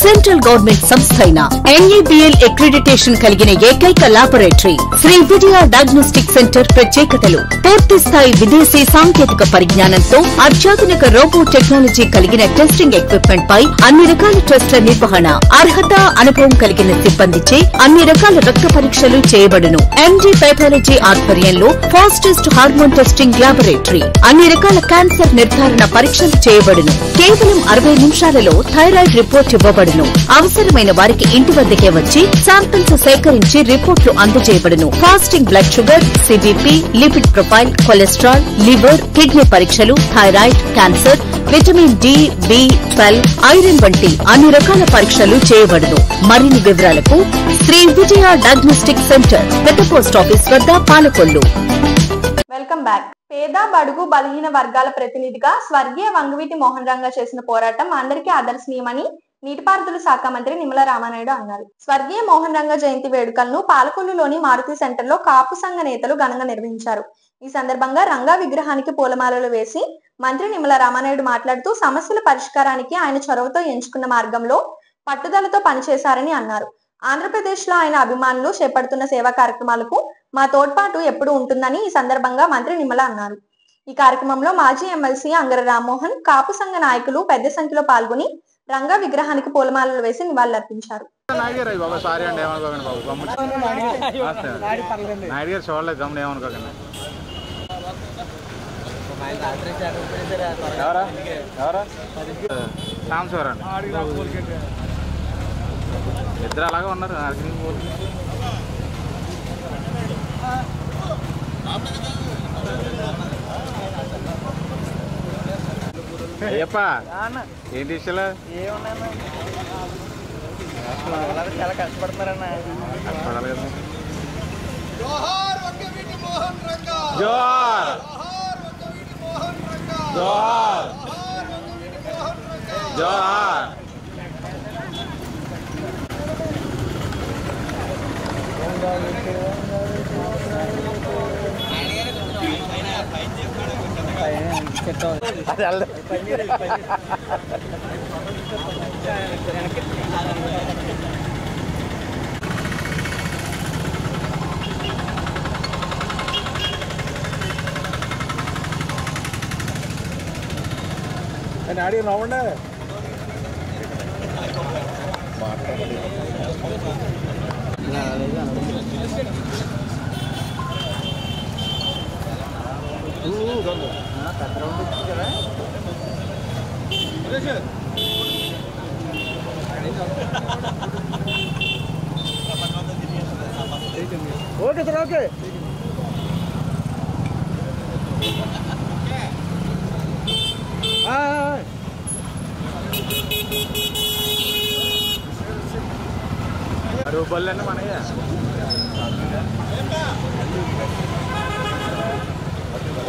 సెంట్రల్ గవర్నమెంట్ సంస్థ అయిన NABL అక్రిడిటేషన్ కలిగిన ఏకైక laboratory Shri Vijaya diagnostic centre. ప్రత్యేకతలు: పూర్తి స్థాయి విదేశీ సాంకేతిక పరిజ్ఞానంతో అత్యాధునిక రోబో టెక్నాలజీ కలిగిన టెస్టింగ్ ఎక్విప్మెంట్ పై అన్ని రకాల టెస్టుల నిర్వహణ, అర్హత అనుభవం కలిగిన సిబ్బందిచే అన్ని రకాల రక్త పరీక్షలు చేయబడును. MD పైథాలజీ ఆధ్వర్యంలో ఫాస్టెస్ట్ హార్మోన్ టెస్టింగ్ లాబొరేటరీ, అన్ని రకాల క్యాన్సర్ నిర్ధారణ పరీక్షలు చేయబడును. కేవలం 60 నిమిషాలలో థైరాయిడ్ రిపోర్ట్ ఇవ్వబడును. అవసరమైన వారికి ఇంటి వద్దకే వచ్చి శాంపిల్స్ సేకరించి రిపోర్టులు అందజేయబడును. Fasting blood sugar, CBP, lipid profile, cholesterol, liver, kidney పరీక్షలు, thyroid, cancer, vitamin D, B12, iron వంటి అన్ని రకాల పరీక్షలు చేయబడును. మరిన్ని వివరాలకు శ్రీ విజయ డయాగ్నోస్టిక్ సెంటర్, పెద్ద పోస్ట్ ఆఫీస్ వద్ద, పాలకొల్లు. Welcome back. పేద బడుగు బలహీన వర్గాల ప్రతినిధిగా స్వర్గీయ వంగవీటి మోహన్ రంగా చేసిన పోరాటం అందరికీ ఆదర్శనీయమని నీటిపారుదల శాఖ మంత్రి నిమ్మల రామానాయుడు అన్నారు. స్వర్గీయ మోహన్ రంగ జయంతి వేడుకలను పాలకొల్లులోని మారుతి సెంటర్లో కాపు సంఘ నేతలు ఘనంగా నిర్వహించారు. ఈ సందర్భంగా రంగా విగ్రహానికి పూలమాలలు వేసి మంత్రి నిమ్మల రామానాయుడు మాట్లాడుతూ సమస్యల పరిష్కారానికి ఆయన చొరవతో ఎంచుకున్న మార్గంలో పట్టుదలతో పనిచేశారని అన్నారు. ఆంధ్రప్రదేశ్ లో ఆయన అభిమానులు చేపడుతున్న సేవా కార్యక్రమాలకు మా తోడ్పాటు ఎప్పుడు ఉంటుందని ఈ సందర్భంగా మంత్రి నిమ్మల అన్నారు. ఈ కార్యక్రమంలో మాజీ ఎమ్మెల్సీ అంగర రామ్మోహన్, కాపు సంఘ నాయకులు పెద్ద సంఖ్యలో పాల్గొని రంగా విగ్రహానికి పూలమాలలు వేసి నివాళులర్పించారు. ఇద్దరు అలాగే ఉన్నారు. అయ్యప్ప ఏంటి విషయాలు చాలా కష్టపడుతున్నారన్న. కష్టపడాలి కదా. జోహార్ జోహార్ జోహార్. అడిగి రావండి. Okay sir, okay. రూపాయలు మనయ్య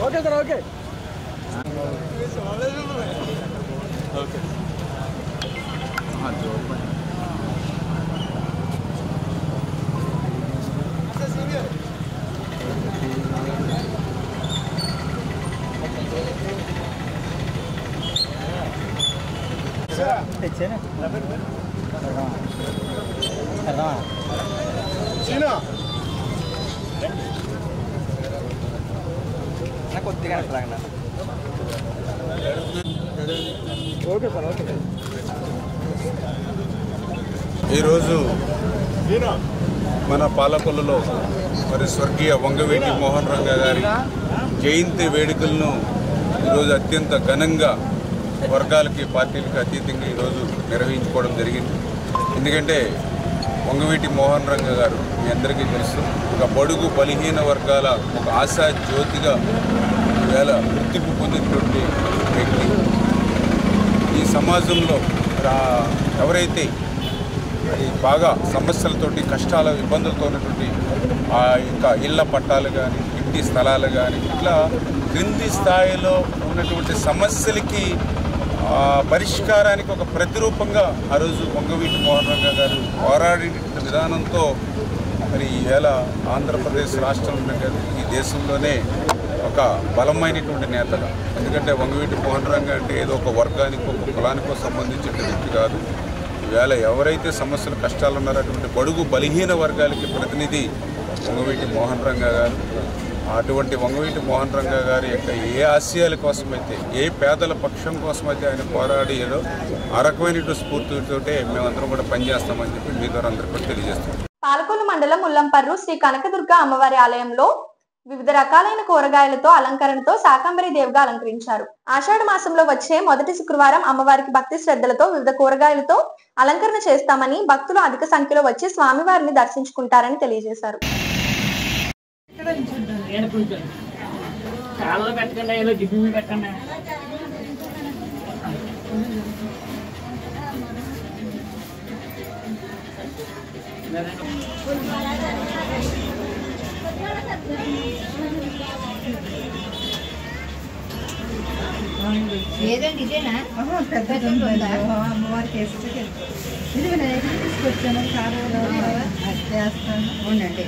ఓకే సార్, ఓకే. ఓకే. తెచ్చాను కొద్దిగా ఓకే సార్, ఓకే. ఈరోజు మన పాలకొల్లులో మరి స్వర్గీయ వంగవీటి మోహన్ రంగ గారి జయంతి వేడుకలను ఈరోజు అత్యంత ఘనంగా వర్గాలకి పార్టీలకి అతీతంగా ఈరోజు నిర్వహించుకోవడం జరిగింది. ఎందుకంటే వంగవీటి మోహన్ రంగ గారు మీ అందరికీ తెలుసు, ఒక బడుగు బలహీన వర్గాల ఒక ఆశా జ్యోతిగా ఈవేళ గుర్తింపు పొందినటువంటి వ్యక్తి. ఈ సమాజంలో ఎవరైతే అది బాగా సమస్యలతోటి కష్టాల ఇబ్బందులతో ఉన్నటువంటి ఇంకా ఇళ్ల పట్టాలు కానీ ఇంటి స్థలాలు కానీ ఇట్లా క్రింది స్థాయిలో ఉన్నటువంటి సమస్యలకి పరిష్కారానికి ఒక ప్రతిరూపంగా ఆ రోజు వంగవీటి మోహన్ రంగ గారు పోరాడిన విధానంతో మరి ఈవేళ ఆంధ్రప్రదేశ్ రాష్ట్రంలో ఈ దేశంలోనే ఒక బలమైనటువంటి నేతగా. ఎందుకంటే వంగవీటి మోహన్ రంగ అంటే ఏదో ఒక వర్గానికో ఒక కులానికో సంబంధించిన వ్యక్తి కాదు. ఈవేళ ఎవరైతే సమస్యలు కష్టాలు ఉన్నారో అటువంటి బడుగు బలహీన వర్గాలకి ప్రతినిధి వంగవీటి మోహన్ రంగ గారు. అటువంటి వంగవీటి మోహన్ రంగ గారి యొక్క ఏ ఆశయాల కోసమైతే, ఏ పేదల పక్షం కోసమైతే ఆయన పోరాడి ఏదో ఆ రకమైనటువంటి స్ఫూర్తితోటే మేమందరం కూడా పనిచేస్తామని చెప్పి మీ ద్వారా అందరికీ కూడా తెలియజేస్తాం. పాలకొల్లు మండలం ముల్లంపర్రు శ్రీ కనకదుర్గ అమ్మవారి ఆలయంలో వివిధ రకాలైన కూరగాయలతో అలంకరణతో శాకంబరి దేవిగా అలంకరించారు. ఆషాఢ మాసంలో వచ్చే మొదటి శుక్రవారం అమ్మవారికి భక్తి శ్రద్ధలతో వివిధ కూరగాయలతో అలంకరణ చేస్తామని భక్తులు అధిక సంఖ్యలో వచ్చి స్వామివారిని దర్శించుకుంటారని తెలియజేశారు. ఏదండి ఇదేనా పెద్దది ఉందా అమ్మవారికి వేస్తే ఇది నేను తీసుకొచ్చాను కారు చేస్తాను అవునండి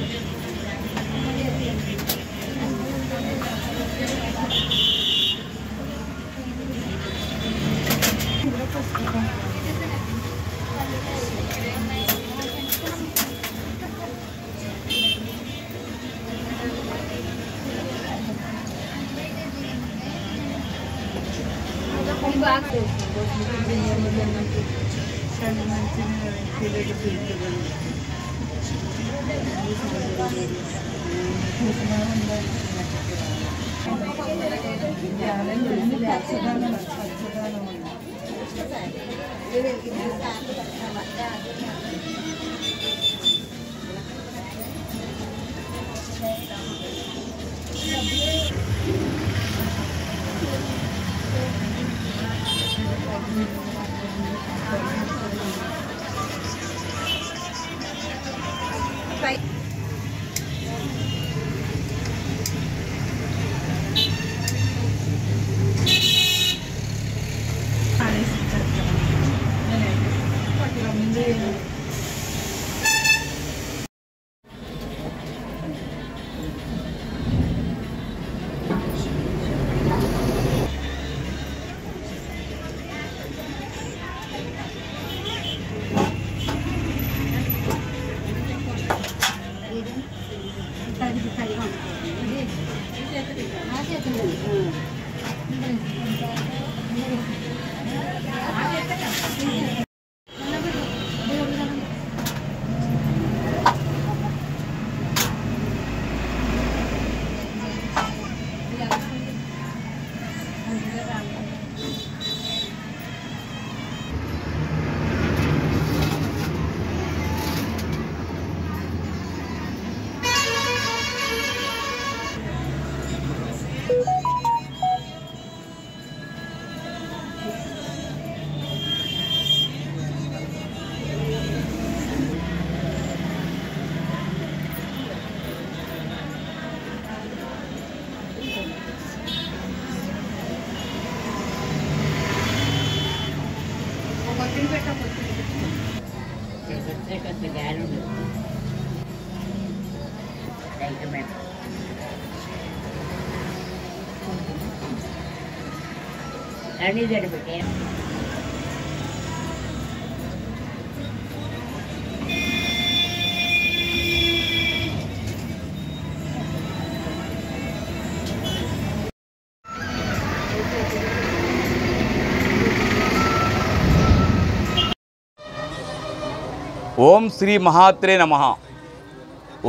ఓం శ్రీ మహాత్రే నమః.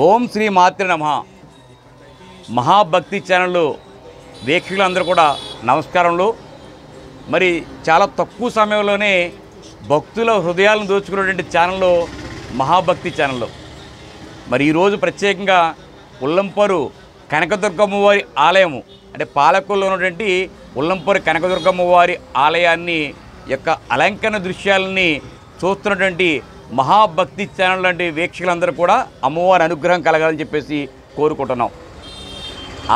ఓం శ్రీ మాత్రే నమః. మహాభక్తి ఛానల్ వీక్షకులందరూ కూడా నమస్కారములు. మరి చాలా తక్కువ సమయంలోనే భక్తుల హృదయాలను దోచుకున్నటువంటి ఛానల్ మహాభక్తి ఛానల్. మరి ఈరోజు ప్రత్యేకంగా ఉల్లంపూరు కనకదుర్గమ్మ వారి ఆలయము అంటే పాలకొల్లో ఉన్నటువంటి ఉల్లంపూరు కనకదుర్గమ్మ వారి ఆలయాన్ని యొక్క అలంకరణ దృశ్యాలని చూస్తున్నటువంటి మహాభక్తి ఛానల్ లాంటి వీక్షకులందరూ కూడా అమ్మవారి అనుగ్రహం కలగాలని చెప్పేసి కోరుకుంటున్నాం.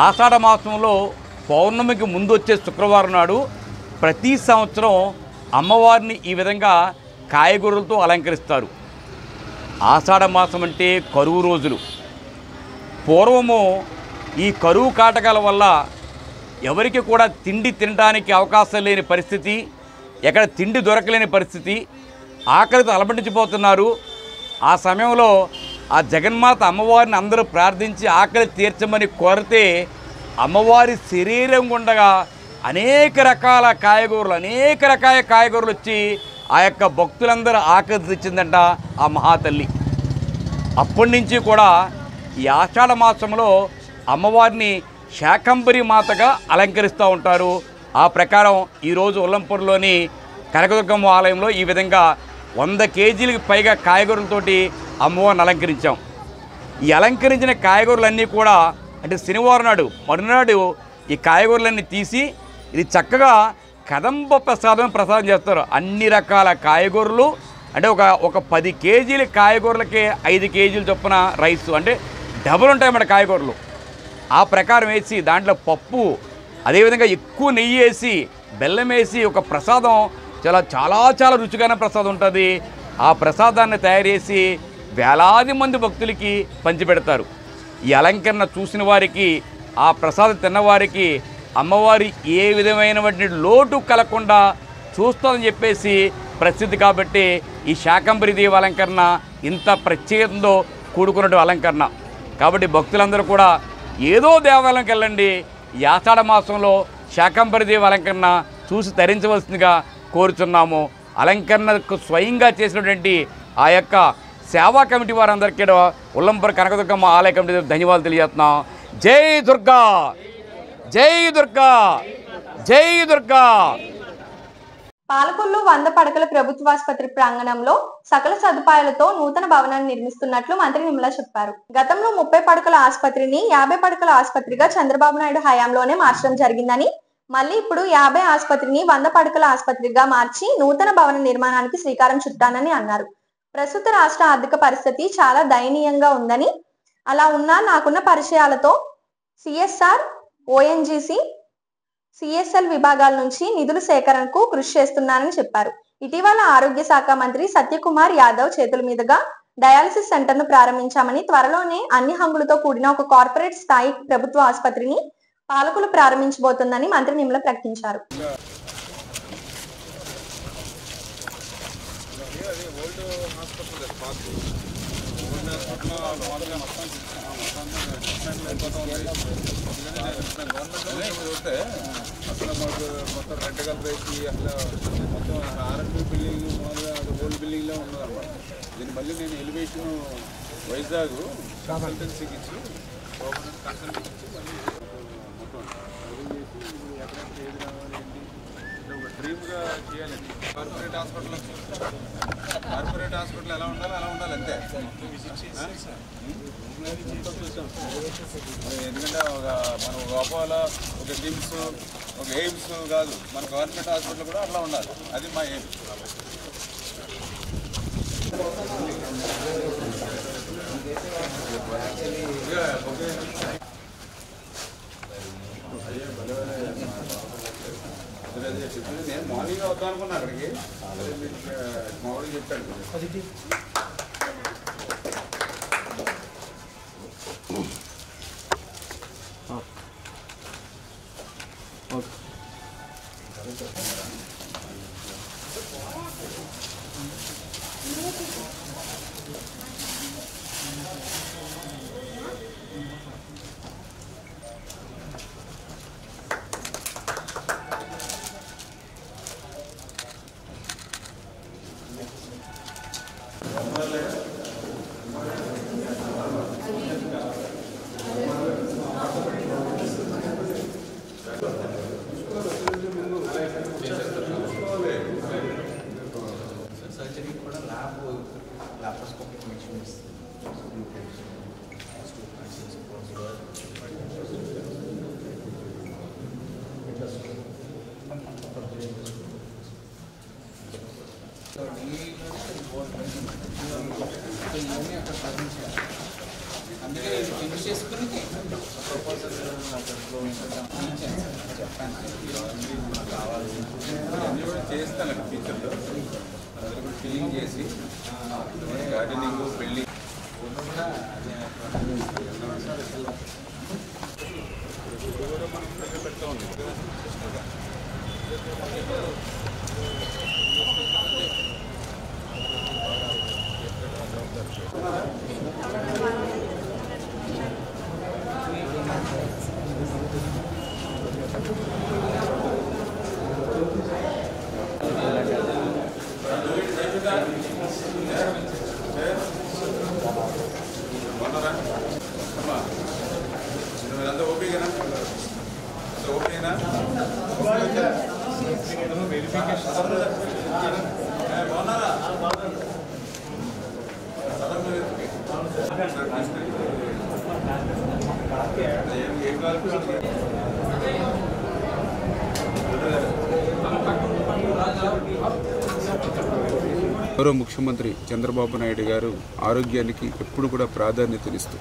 ఆషాఢ మాసంలో పౌర్ణమికి ముందు వచ్చే శుక్రవారం నాడు ప్రతి సంవత్సరం అమ్మవారిని ఈ విధంగా కాయగూరలతో అలంకరిస్తారు. ఆషాఢ మాసం అంటే కరువు రోజులు. పూర్వము ఈ కరువు కాటకాల వల్ల ఎవరికి కూడా తిండి తినడానికి అవకాశం లేని పరిస్థితి, ఎక్కడ తిండి దొరకలేని పరిస్థితి, ఆకలితో అలమటించిపోతున్నారు. ఆ సమయంలో ఆ జగన్మాత అమ్మవారిని అందరూ ప్రార్థించి ఆకలి తీర్చమని కోరితే అమ్మవారి శరీరం గుండగా అనేక రకాల కాయగూరలు వచ్చి ఆ యొక్క భక్తులందరూ ఆకలి తెచ్చిందంట ఆ మహాతల్లి. అప్పటి నుంచి కూడా ఈ ఆషాఢ మాసంలో అమ్మవారిని శాకంబరి మాతగా అలంకరిస్తూ ఉంటారు. ఆ ప్రకారం ఈరోజు ఉల్లంపూర్లోని కనకదుర్గమ్మ ఆలయంలో ఈ విధంగా 100 కేజీలకు పైగా కాయగూరలతోటి అమ్మవారిని అలంకరించాం. ఈ అలంకరించిన కాయగూరలన్నీ కూడా అంటే శనివారం నాడు మరునాడు ఈ కాయగూరలన్నీ తీసి ఇది చక్కగా కదంబ ప్రసాదం చేస్తారు. అన్ని రకాల కాయగూరలు అంటే ఒక 10 కేజీల కాయగూరలకి 5 కేజీలు చొప్పున రైస్ అంటే డబుల్ ఉంటాయి అన్నమాట కాయగూరలు. ఆ ప్రకారం వేసి దాంట్లో పప్పు, అదేవిధంగా ఎక్కువ నెయ్యి వేసి బెల్లం వేసి ఒక ప్రసాదం చాలా రుచికరమైన ప్రసాదం ఉంటుంది. ఆ ప్రసాదాన్ని తయారు చేసి వేలాది మంది భక్తులకి పంచిపెడతారు. ఈ అలంకరణ చూసిన వారికి, ఆ ప్రసాదం తిన్నవారికి అమ్మవారి ఏ విధమైనటువంటి లోటు కలగకుండా చూస్తుందని చెప్పేసి ప్రసిద్ధి. కాబట్టి ఈ శాకంబరి దేవి అలంకరణ ఇంత ప్రత్యేకతతో కూడుకున్నటువంటి అలంకరణ. కాబట్టి భక్తులందరూ కూడా ఏదో దేవాలయంకి వెళ్ళండి, ఈ ఆషాఢ మాసంలో శాకంబరి దేవి అలంకరణ చూసి తరించవలసిందిగా కోరుచున్నాము. అలంకరణకు స్వయంగా చేసినటువంటి ఆ యొక్క సేవా కమిటీ వారందరికీ ఉల్లంపూర్ కనకదుర్గమ్మ ఆలయ కమిటీ ధన్యవాదాలు తెలియజేస్తున్నాం. జై దుర్గా, జై దుర్గా, జై దుర్గా. పాలకొల్లు 100 పడకల ప్రభుత్వాసుపత్రి ప్రాంగణంలో సకల సదుపాయాలతో నూతన భవనాన్ని నిర్మిస్తున్నట్లు మంత్రి నిమ్మల చెప్పారు. గతంలో 30 పడకల ఆసుపత్రిని 50 పడకల ఆసుపత్రిగా చంద్రబాబు నాయుడు హయాంలోనే మార్చడం జరిగిందని, మళ్ళీ ఇప్పుడు 50 ఆసుపత్రిని 100 పడకల ఆసుపత్రిగా మార్చి నూతన భవన నిర్మాణానికి శ్రీకారం చుట్టానని అన్నారు. ప్రస్తుత రాష్ట్ర ఆర్థిక పరిస్థితి చాలా దయనీయంగా ఉందని, అలా ఉన్నా నాకున్న పరిచయాలతో సిఎస్ఆర్, ఓఎన్జీసీ, సిఎస్ఎల్ విభాగాల నుంచి నిధుల సేకరణకు కృషి చేస్తున్నానని చెప్పారు. ఇటీవల ఆరోగ్య శాఖ మంత్రి సత్యకుమార్ యాదవ్ చేతుల మీదుగా డయాలసిస్ సెంటర్ను ప్రారంభించామని, త్వరలోనే అన్ని హంగులతో కూడిన ఒక కార్పొరేట్ స్థాయి ప్రభుత్వ ఆసుపత్రిని పాలకులు ప్రారంభించబోతుందని మంత్రి నిమ్మల ప్రకటించారు. అసలు మాకు మొత్తం రెంటగల్ రేసి అసలు మొత్తం ఆర్ఎంపీ బిల్డింగ్ మామూలుగా ఓల్డ్ బిల్డింగ్లో ఉన్నదన్నమాట. దీన్ని మళ్ళీ నేను ఎలివేషన్ వైజాగ్ కన్సల్టెన్సీకి ఇచ్చి గవర్నమెంట్ కన్సల్టెన్సీ ఇచ్చి మళ్ళీ మొత్తం రెడీ చేసి ఎక్కడెక్కడ ఏది రావాలి ఏంటి అంటే ఒక డ్రీమ్గా చేయాలండి. కార్పొరేట్ హాస్పిటల్ ఎలా ఉండాలో అలా ఉండాలి అంతే. ఎందుకంటే మన గోపాల ఒక జిమ్స్, ఒక ఎయిమ్స్ కాదు, మన గవర్నమెంట్ హాస్పిటల్ కూడా అట్లా ఉండాలి. అది మా ఎయిమ్. నేను మార్నింగ్ వద్దాం అనుకున్నా అక్కడికి, మామూలుగా చెప్పాడు. చేస్తానండి ఫ్యూచర్లో ఫిల్లింగ్ చేసి గార్డెనింగ్, పెళ్ళి పెడతా ఉంది. గౌరవ ముఖ్యమంత్రి చంద్రబాబు నాయుడు గారు ఆరోగ్యానికి ఎప్పుడు కూడా ప్రాధాన్యతనిస్తూ,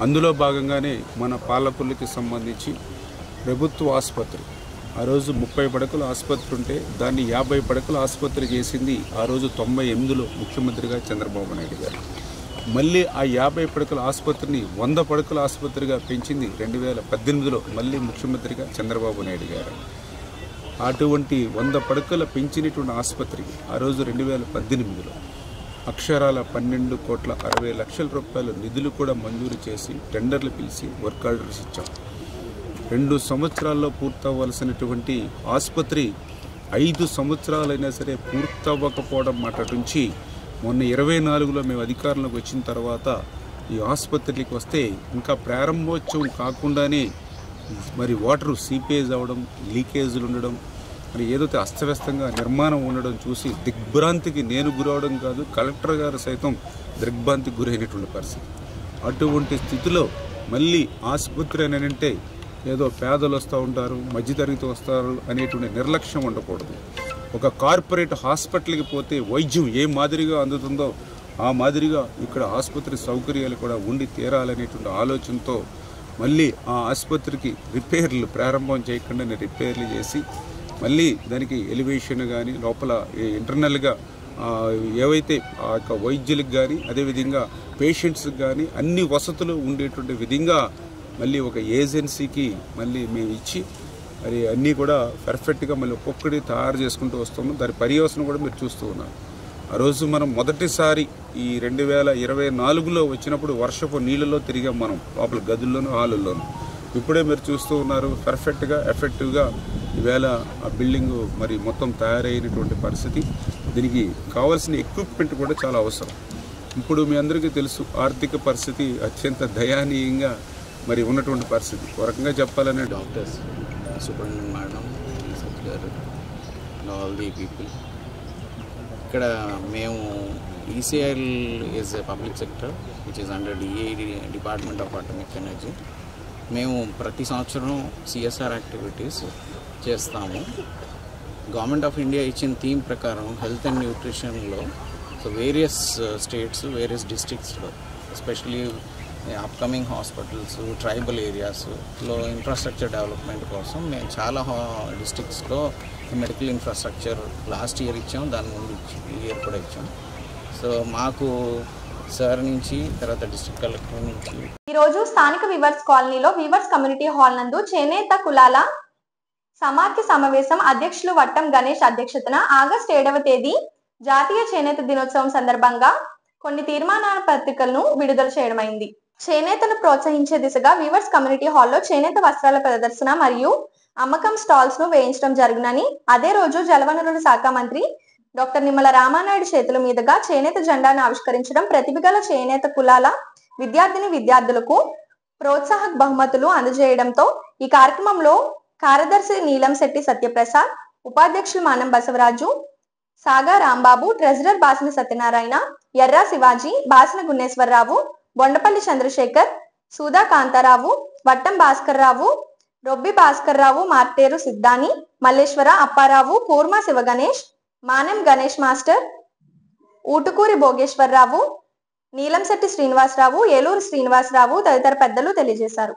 అందులో భాగంగానే మన పాలకులకి సంబంధించి ప్రభుత్వ ఆసుపత్రి. ఆ రోజు 30 పడకల ఆసుపత్రి ఉంటే దాన్ని 50 పడకల ఆసుపత్రి చేసింది ఆ రోజు 98లో ముఖ్యమంత్రిగా చంద్రబాబు నాయుడు గారు. మళ్ళీ ఆ 50 పడకల ఆసుపత్రిని 100 పడకల ఆసుపత్రిగా పెంచింది 2018లో మళ్ళీ ముఖ్యమంత్రిగా చంద్రబాబు నాయుడు గారు. అటువంటి 100 పడకల పెంచినటువంటి ఆసుపత్రి ఆ రోజు 2018లో అక్షరాల 12,60,00,000 రూపాయల నిధులు కూడా మంజూరు చేసి టెండర్లు పిలిచి వర్క్ ఆర్డర్స్ ఇచ్చాం. 2 సంవత్సరాల్లో పూర్తవ్వాల్సినటువంటి ఆసుపత్రి 5 సంవత్సరాలైనా సరే పూర్తవ్వకపోవడం మాట నుంచి మొన్న 24లో మేము అధికారంలోకి వచ్చిన తర్వాత ఈ ఆసుపత్రికి వస్తే ఇంకా ప్రారంభోత్సవం కాకుండానే మరి వాటర్ సీపేజ్ అవ్వడం, లీకేజీలు ఉండడం, మరి ఏదైతే అస్తవ్యస్తంగా నిర్మాణం ఉండడం చూసి దిగ్భ్రాంతికి నేను గురవడం కాదు, కలెక్టర్ గారు సైతం దిగ్భ్రాంతికి గురైనటువంటి పరిస్థితి. అటువంటి స్థితిలో మళ్ళీ ఆసుపత్రి అని అంటే ఏదో పేదలు వస్తూ ఉంటారు, మధ్యతరగతి వస్తారు అనేటువంటి నిర్లక్ష్యం ఉండకూడదు. ఒక కార్పొరేట్ హాస్పిటల్కి పోతే వైద్యం ఏ మాదిరిగా అందుతుందో ఆ మాదిరిగా ఇక్కడ ఆసుపత్రి సౌకర్యాలు కూడా ఉండి తీరాలనేటువంటి ఆలోచనతో మళ్ళీ ఆ ఆసుపత్రికి రిపేర్లు ప్రారంభం చేయకుండానే రిపేర్లు చేసి మళ్ళీ దానికి ఎలివేషన్ కానీ లోపల ఇంటర్నల్గా ఏవైతే ఆ యొక్క వైద్యులకు కానీ అదేవిధంగా పేషెంట్స్కి కానీ అన్ని వసతులు ఉండేటువంటి విధంగా మళ్ళీ ఒక ఏజెన్సీకి మళ్ళీ మేము ఇచ్చి మరి అన్నీ కూడా పర్ఫెక్ట్గా మళ్ళీ ఒక్కొక్కటి తయారు చేసుకుంటూ వస్తున్నాం. దాని పర్యవసనం కూడా మీరు చూస్తూ ఉన్నారు. ఆ రోజు మనం మొదటిసారి ఈ 2024లో వచ్చినప్పుడు వర్షపు నీళ్ళలో తిరిగాం మనం, లోపల గదుల్లోనూ హాలుల్లోనూ. ఇప్పుడే మీరు చూస్తూ ఉన్నారు పర్ఫెక్ట్గా ఎఫెక్టివ్గా ఈవేళ ఆ బిల్డింగు మరి మొత్తం తయారైనటువంటి పరిస్థితి. దీనికి కావాల్సిన ఎక్విప్మెంట్ కూడా చాలా అవసరం. ఇప్పుడు మీ అందరికీ తెలుసు ఆర్థిక పరిస్థితి అత్యంత దయనీయంగా మరి ఉన్నటువంటి పరిస్థితి. ఒక రకంగా చెప్పాలనే డాక్టర్స్, సూపరింటెండెంట్ మేడం, గారు, ఆల్ ది పీపుల్. ఇక్కడ మేము ECIL is a public sector which is under DAD, department of atomic energy. మేము ప్రతి సంవత్సరం సిఎస్ఆర్ యాక్టివిటీస్ చేస్తాము. గవర్నమెంట్ ఆఫ్ ఇండియా ఇచ్చిన థీమ్ ప్రకారం హెల్త్ అండ్ న్యూట్రిషన్లో సో వేరియస్ స్టేట్స్, వేరియస్ డిస్ట్రిక్ట్స్లో ఎస్పెషలీ అప్కమింగ్ హాస్పిటల్స్, ట్రైబల్ ఏరియాస్లో ఇన్ఫ్రాస్ట్రక్చర్ డెవలప్మెంట్ కోసం మేము చాలా డిస్ట్రిక్ట్స్లో మెడికల్ ఇన్ఫ్రాస్ట్రక్చర్ లాస్ట్ ఇయర్ ఇచ్చాం, దాని ముందు ఈ ఇయర్ కూడా ఇచ్చాం. సో మాకు సార్ నుంచి తర్వాత డిస్ట్రిక్ట్ కలెక్టర్ నుంచి ఈరోజు స్థానిక వీవర్స్ కాలనీలో వీవర్స్ కమ్యూనిటీ హాల్ నందు చేనేత కులాల సమాఖ్య సమావేశం అధ్యక్షులు వట్టం గణేష్ అధ్యక్షతన ఆగస్టు 7వ తేదీ జాతీయ చేనేత దినోత్సవం సందర్భంగా కొన్ని తీర్మాన పత్రికలను విడుదల చేయడమైంది. చేనేతను ప్రోత్సహించే దిశగా వీవర్స్ కమ్యూనిటీ హాల్లో చేనేత వస్త్రాల ప్రదర్శన మరియు అమ్మకం స్టాల్స్ ను వేయించడం జరుగునని, అదే రోజు జలవనరుల శాఖ మంత్రి డాక్టర్ నిమ్మల రామానాయుడు చేతుల మీదుగా చేనేత జెండాను ఆవిష్కరించడం, ప్రతిభగల చేనేత కులాల విద్యార్థులకు ప్రోత్సాహక బహుమతులు అందజేయడంతో ఈ కార్యక్రమంలో కార్యదర్శి నీలంశెట్టి సత్యప్రసాద్, ఉపాధ్యక్షులు మానం బసవరాజు, సాగా రాంబాబు, ట్రెజరర్ బాసిన సత్యనారాయణ, ఎర్రా శివాజీ, బాసిన గున్నేశ్వరరావు, బొండపల్లి చంద్రశేఖర్, సూదా కాంతారావు, వట్టం భాస్కర్రావు, రొబ్బి భాస్కర్రావు, మార్టేరు సిద్ధాని, మల్లేశ్వర అప్పారావు, కూర్మా శివగణేష్, మానం గణేష్ మాస్టర్, ఊటుకూరి భోగేశ్వరరావు, నీలంశెట్టి శ్రీనివాసరావు, ఏలూరు శ్రీనివాసరావు తదితర పెద్దలు తెలియజేశారు.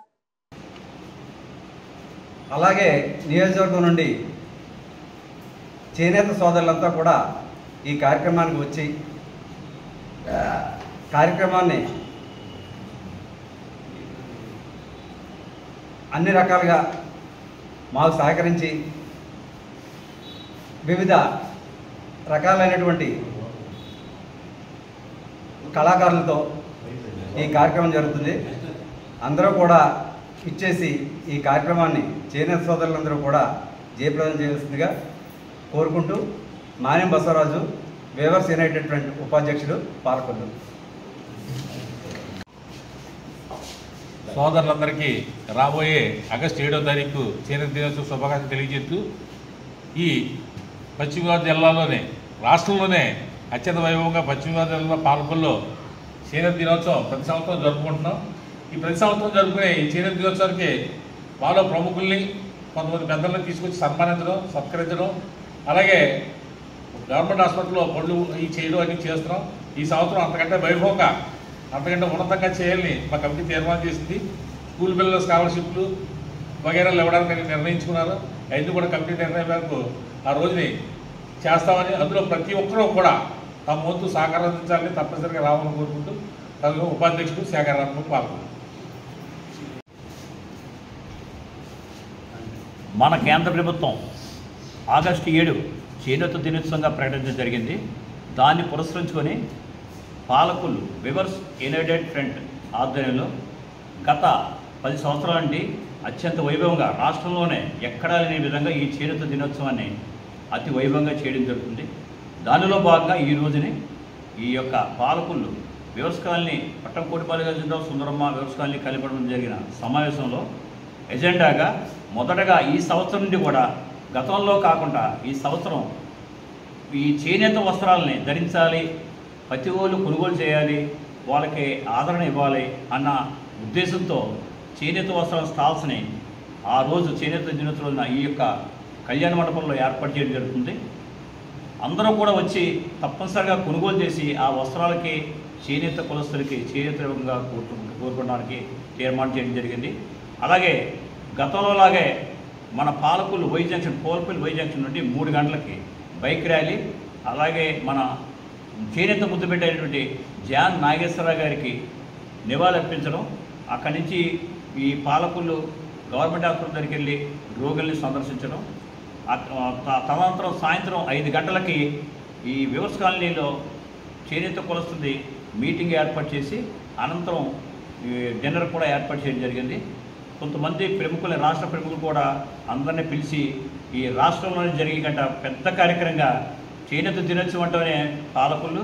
అలాగే నియోజకవర్గం నుండి చేనేత సోదరులంతా కూడా ఈ కార్యక్రమానికి వచ్చి కార్యక్రమాన్ని అన్ని రకాలుగా మాకు సహకరించి వివిధ రకాలైనటువంటి కళాకారులతో ఈ కార్యక్రమం జరుగుతుంది. అందరూ కూడా ఇచ్చేసి ఈ కార్యక్రమాన్ని చేనేత సోదరులందరూ కూడా జయప్రదం చేయవలసిందిగా కోరుకుంటూ మాన్యం బసవరాజు, వీవర్స్ యునైటెడ్ ఫ్రంట్ ఉపాధ్యక్షుడు, పాలకొల్లు. సోదరులందరికీ రాబోయే ఆగస్టు 7వ తారీఖు చేనేత దినోత్సవ శుభాకాంక్షలు తెలియజేస్తూ ఈ పశ్చిమ గోదావరి జిల్లాలోనే రాష్ట్రంలోనే అత్యంత వైభవంగా పశ్చిమ గోదావరి జిల్లా పాలకొల్లో చేనేత దినోత్సవం ప్రతి సంవత్సరం జరుపుకుంటున్నాం. ఈ ప్రతి సంవత్సరం జరుపుకునే ఈ చేనేత దినోత్సవానికి మాలో ప్రముఖుల్ని కొంతమంది పెద్దలను తీసుకొచ్చి సన్మానించడం, సత్కరించడం, అలాగే గవర్నమెంట్ హాస్పిటల్లో పళ్ళు ఈ చేయడం అన్నీ చేస్తున్నాం. ఈ సంవత్సరం అంతకంటే వైభవంగా, అంతకంటే ఉన్నతంగా చేయాలని మా కమిటీ తీర్మానం చేసింది. స్కూల్ పిల్లల స్కాలర్షిప్లు, వగైరాలు ఇవ్వడానికి నిర్ణయించుకున్నారు. అవన్నీ కూడా కమిటీ నిర్ణయం మేరకు ఆ రోజుని చేస్తామని, అందులో ప్రతి ఒక్కరూ కూడా తమ వంతు సహకారం అందించాలని తప్పనిసరిగా రావాలని కోరుకుంటూ అందులో ఉపాధ్యక్షుడు శేఖరరావు పాల్గొన్నారు. మన కేంద్ర ప్రభుత్వం ఆగస్టు 7 చేనేత దినోత్సవంగా ప్రకటించడం జరిగింది. దాన్ని పురస్కరించుకొని పాలకులు వివర్స్ యునైటెడ్ ఫ్రంట్ ఆధ్వర్యంలో గత 10 సంవత్సరాల నుండి అత్యంత వైభవంగా రాష్ట్రంలోనే ఎక్కడా లేని విధంగా ఈ చేనేత దినోత్సవాన్ని అతి వైభవంగా చేయడం జరుగుతుంది. దానిలో భాగంగా ఈ రోజుని ఈ యొక్క పాలకులు వివర్స్ కాలనీ పట్టంకోటిపల్లి జిల్లా సుందరమ్మ వివర్స్ కాలనీ కలిపడం జరిగిన సమావేశంలో ఎజెండాగా మొదటగా ఈ సంవత్సరం నుండి కూడా గతంలో కాకుండా ఈ సంవత్సరం ఈ చేనేత వస్త్రాలని ధరించాలి, ప్రతి ఒళ్ళు కొనుగోలు చేయాలి, వాళ్ళకి ఆదరణ ఇవ్వాలి అన్న ఉద్దేశంతో చేనేత వస్త్రాల స్టాల్స్ని ఆ రోజు చేనేత దినోత్సవం ఈ యొక్క కళ్యాణ మండపంలో ఏర్పాటు చేయడం జరుగుతుంది. అందరూ కూడా వచ్చి తప్పనిసరిగా కొనుగోలు చేసి ఆ వస్త్రాలకి చేనేత కులస్తులకి చేనేతంగా కోరుకోవడానికి తీర్మానం చేయడం జరిగింది. అలాగే గతంలో లాగే మన పాలకులు వై జంక్షన్ కోల్పల్లి వై జంక్షన్ నుండి 3 గంటలకి బైక్ ర్యాలీ, అలాగే మన చేనేత ముద్దు పెట్టేటువంటి జాన్ నాగేశ్వరరావు గారికి నివాళులర్పించడం, అక్కడి నుంచి ఈ పాలకులు గవర్నమెంట్ హాస్పిటల్ దగ్గరికి వెళ్ళి రోగుల్ని సందర్శించడం, తదనంతరం సాయంత్రం 5 గంటలకి ఈ వివర్స్ కాలనీలో చేనేత కులస్తుంది మీటింగ్ ఏర్పాటు చేసి అనంతరం డిన్నర్ కూడా ఏర్పాటు చేయడం జరిగింది. కొంతమంది ప్రముఖులు, రాష్ట్ర ప్రముఖులు కూడా అందరినీ పిలిచి ఈ రాష్ట్రంలోనే జరిగే పెద్ద కార్యక్రమంగా చేనేత దినోత్సవం అంటేనే పాలకులు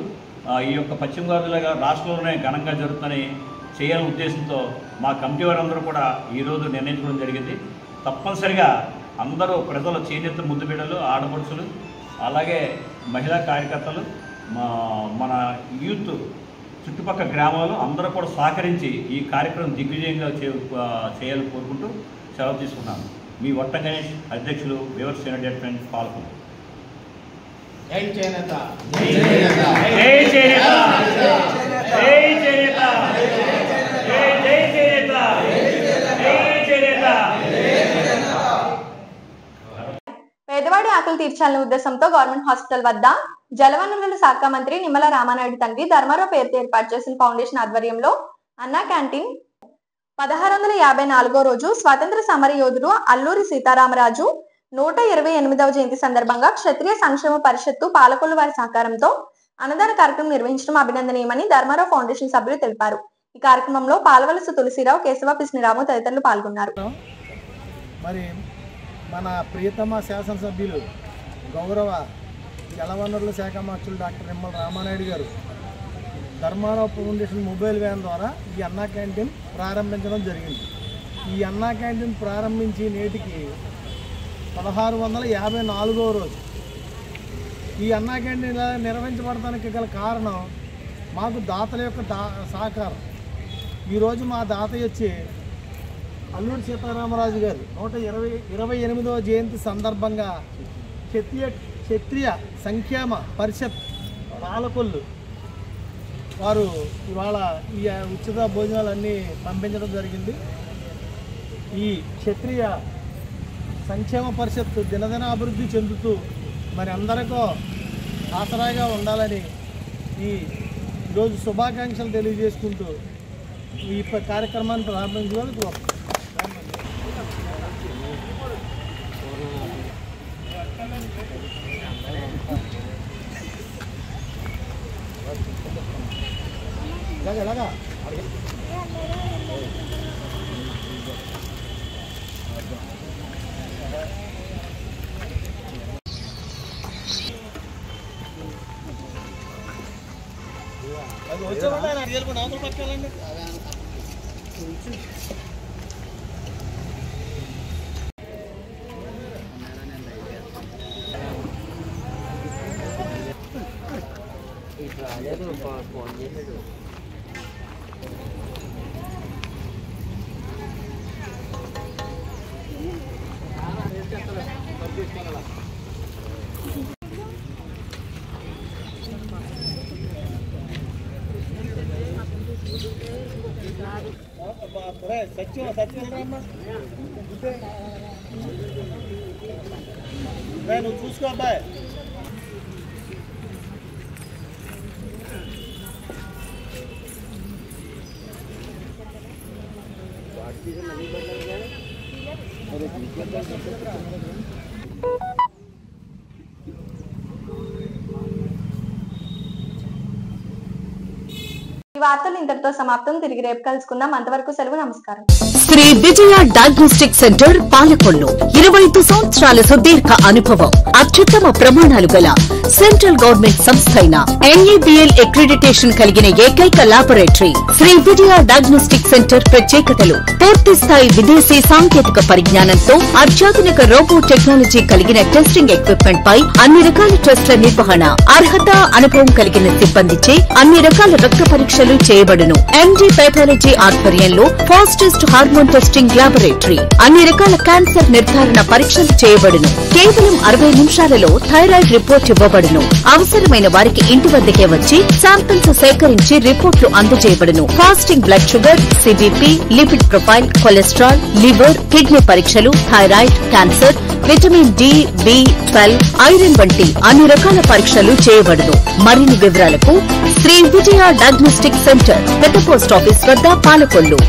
ఈ యొక్క పశ్చిమ గోదావరి రాష్ట్రంలోనే ఘనంగా జరుగుతుందని చేయాలనే ఉద్దేశంతో మా కమిటీ వారందరూ కూడా ఈరోజు నిర్ణయించుకోవడం జరిగింది. తప్పనిసరిగా అందరూ ప్రజలు చేనేత ముద్దు బిడ్డలు, ఆడపడుచులు, అలాగే మహిళా కార్యకర్తలు, మన యూత్ చుట్టుపక్కల గ్రామాలు అందరూ కూడా సహకరించి ఈ కార్యక్రమం దిగ్విజయంగా చేయాలని కోరుకుంటూ సెలవు తీసుకున్నాను. మీ వట్ట గణేష్, అధ్యక్షులు వివర్స్ యునైటెడ్ ఫ్రంట్ పాల్గొన్నారు. జై చేనేత, జై చేనేత, జై చేనేత, జై చేనేత, జై చేనేత, జై చేనేత. పేదవాడి ఆకలి తీర్చాలనే ఉద్దేశంతో గవర్నమెంట్ హాస్పిటల్ వద్ద జలవనరుల శాఖ మంత్రి నిమ్మల రామానాయుడు తండ్రి ధర్మారావు పేరుతో ఏర్పాటు చేసిన ఫౌండేషన్ ఆధ్వర్యంలో అన్నా క్యాంటీన్ 1654వ రోజు స్వాతంత్ర సమర యోధుడు అల్లూరి సీతారామరాజు 128వ జయంతి సందర్భంగా క్షత్రియ సంక్షేమ పరిషత్తు పాలకొల్లు వారి సహకారంతో అన్నదాన కార్యక్రమం నిర్వహించడం అభినందనీయమని ధర్మారావు ఫౌండేషన్ సభ్యులు తెలిపారు. ఈ కార్యక్రమంలో పాలవలస తులసిరావు, కేశవ పిస్నిరాము తదితరులు పాల్గొన్నారు. మరి మన ప్రియతమ శాసనసభ్యులు గౌరవ జలవనరుల శాఖ మంత్రులు డాక్టర్ నిమ్మల రామానాయుడు గారు ధర్మారావు ఫౌండేషన్ మొబైల్ వ్యాన్ ద్వారా ఈ అన్నా క్యాంటీన్ ప్రారంభించడం జరిగింది. ఈ అన్నా క్యాంటీన్ ప్రారంభించి నేటికి 1654వ రోజు. ఈ అన్నా క్యాంటీన్ ఇలా నిర్వహించబడటానికి గల కారణం మాకు దాతల యొక్క సహకారం. ఈరోజు మా దాత వచ్చి అల్లూరి సీతారామరాజు గారు 128వ జయంతి సందర్భంగా క్షత్రియ సంక్షేమ పరిషత్ పాలకొల్లు వారు ఇవాళ ఈ ఉచిత భోజనాలన్నీ పంపించడం జరిగింది. ఈ క్షత్రియ సంక్షేమ పరిషత్ దినదిన అభివృద్ధి చెందుతూ మరి అందరికీ ఆసరాగా ఉండాలని ఈరోజు శుభాకాంక్షలు తెలియజేసుకుంటూ ఈ కార్యక్రమాన్ని ప్రారంభించడానికి అది వచ్చే పట్టుకెళ్ళండి. సత్యం నువ్వు చూసుకో అబ్బాయి. ఈ వార్తలు ఇంతటితో సమాప్తం. తిరిగి రేపు కలుసుకుందాం. అంతవరకు సెలవు. నమస్కారం. శ్రీ విజయ డయాగ్నోస్టిక్ సెంటర్ పాలకొల్లు 25 సంవత్సరాల సుదీర్ఘ అనుభవం, అత్యుత్తమ ప్రమాణాలు గల సెంట్రల్ గవర్నమెంట్ సంస్థ అయిన NABL అక్రిడిటేషన్ కలిగిన ఏకైక laboratory Shri Vijaya diagnostic centre ప్రత్యేకతలు పూర్తి స్థాయి విదేశీ సాంకేతిక పరిజ్ఞానంతో అత్యాధునిక రోబో టెక్నాలజీ కలిగిన టెస్టింగ్ ఎక్విప్మెంట్ పై అన్ని రకాల టెస్టుల నిర్వహణ, అర్హత, అనుభవం కలిగిన సిబ్బందిచే అన్ని రకాల రక్త పరీక్షలు చేయబడును. MD పైథాలజీ ఆధ్వర్యంలో ఫాస్టెస్ట్ హార్మోన్ టెస్టింగ్ లాబొరేటరీ, అన్ని రకాల క్యాన్సర్ నిర్ధారణ పరీక్షలు చేయబడును. కేవలం 60 నిమిషాలలో థైరాయిడ్ రిపోర్ట్ ఇవ్వబడును. అవసరమైన వారికి ఇంటి వద్దకే వచ్చి శాంపిల్స్ సేకరించి రిపోర్ట్లు అందజేయబడును. Fasting blood sugar, CBP, lipid profile, cholesterol, liver, kidney పరీక్షలు, thyroid, cancer, vitamin D, B12, iron వంటి అన్ని రకాల పరీక్షలు చేయబడును. మరిన్ని వివరాలకు శ్రీ విజయ డయాగ్నోస్టిక్ సెంటర్, పెద్ద పోస్ట్ ఆఫీస్ వద్ద, పాలకొల్లు.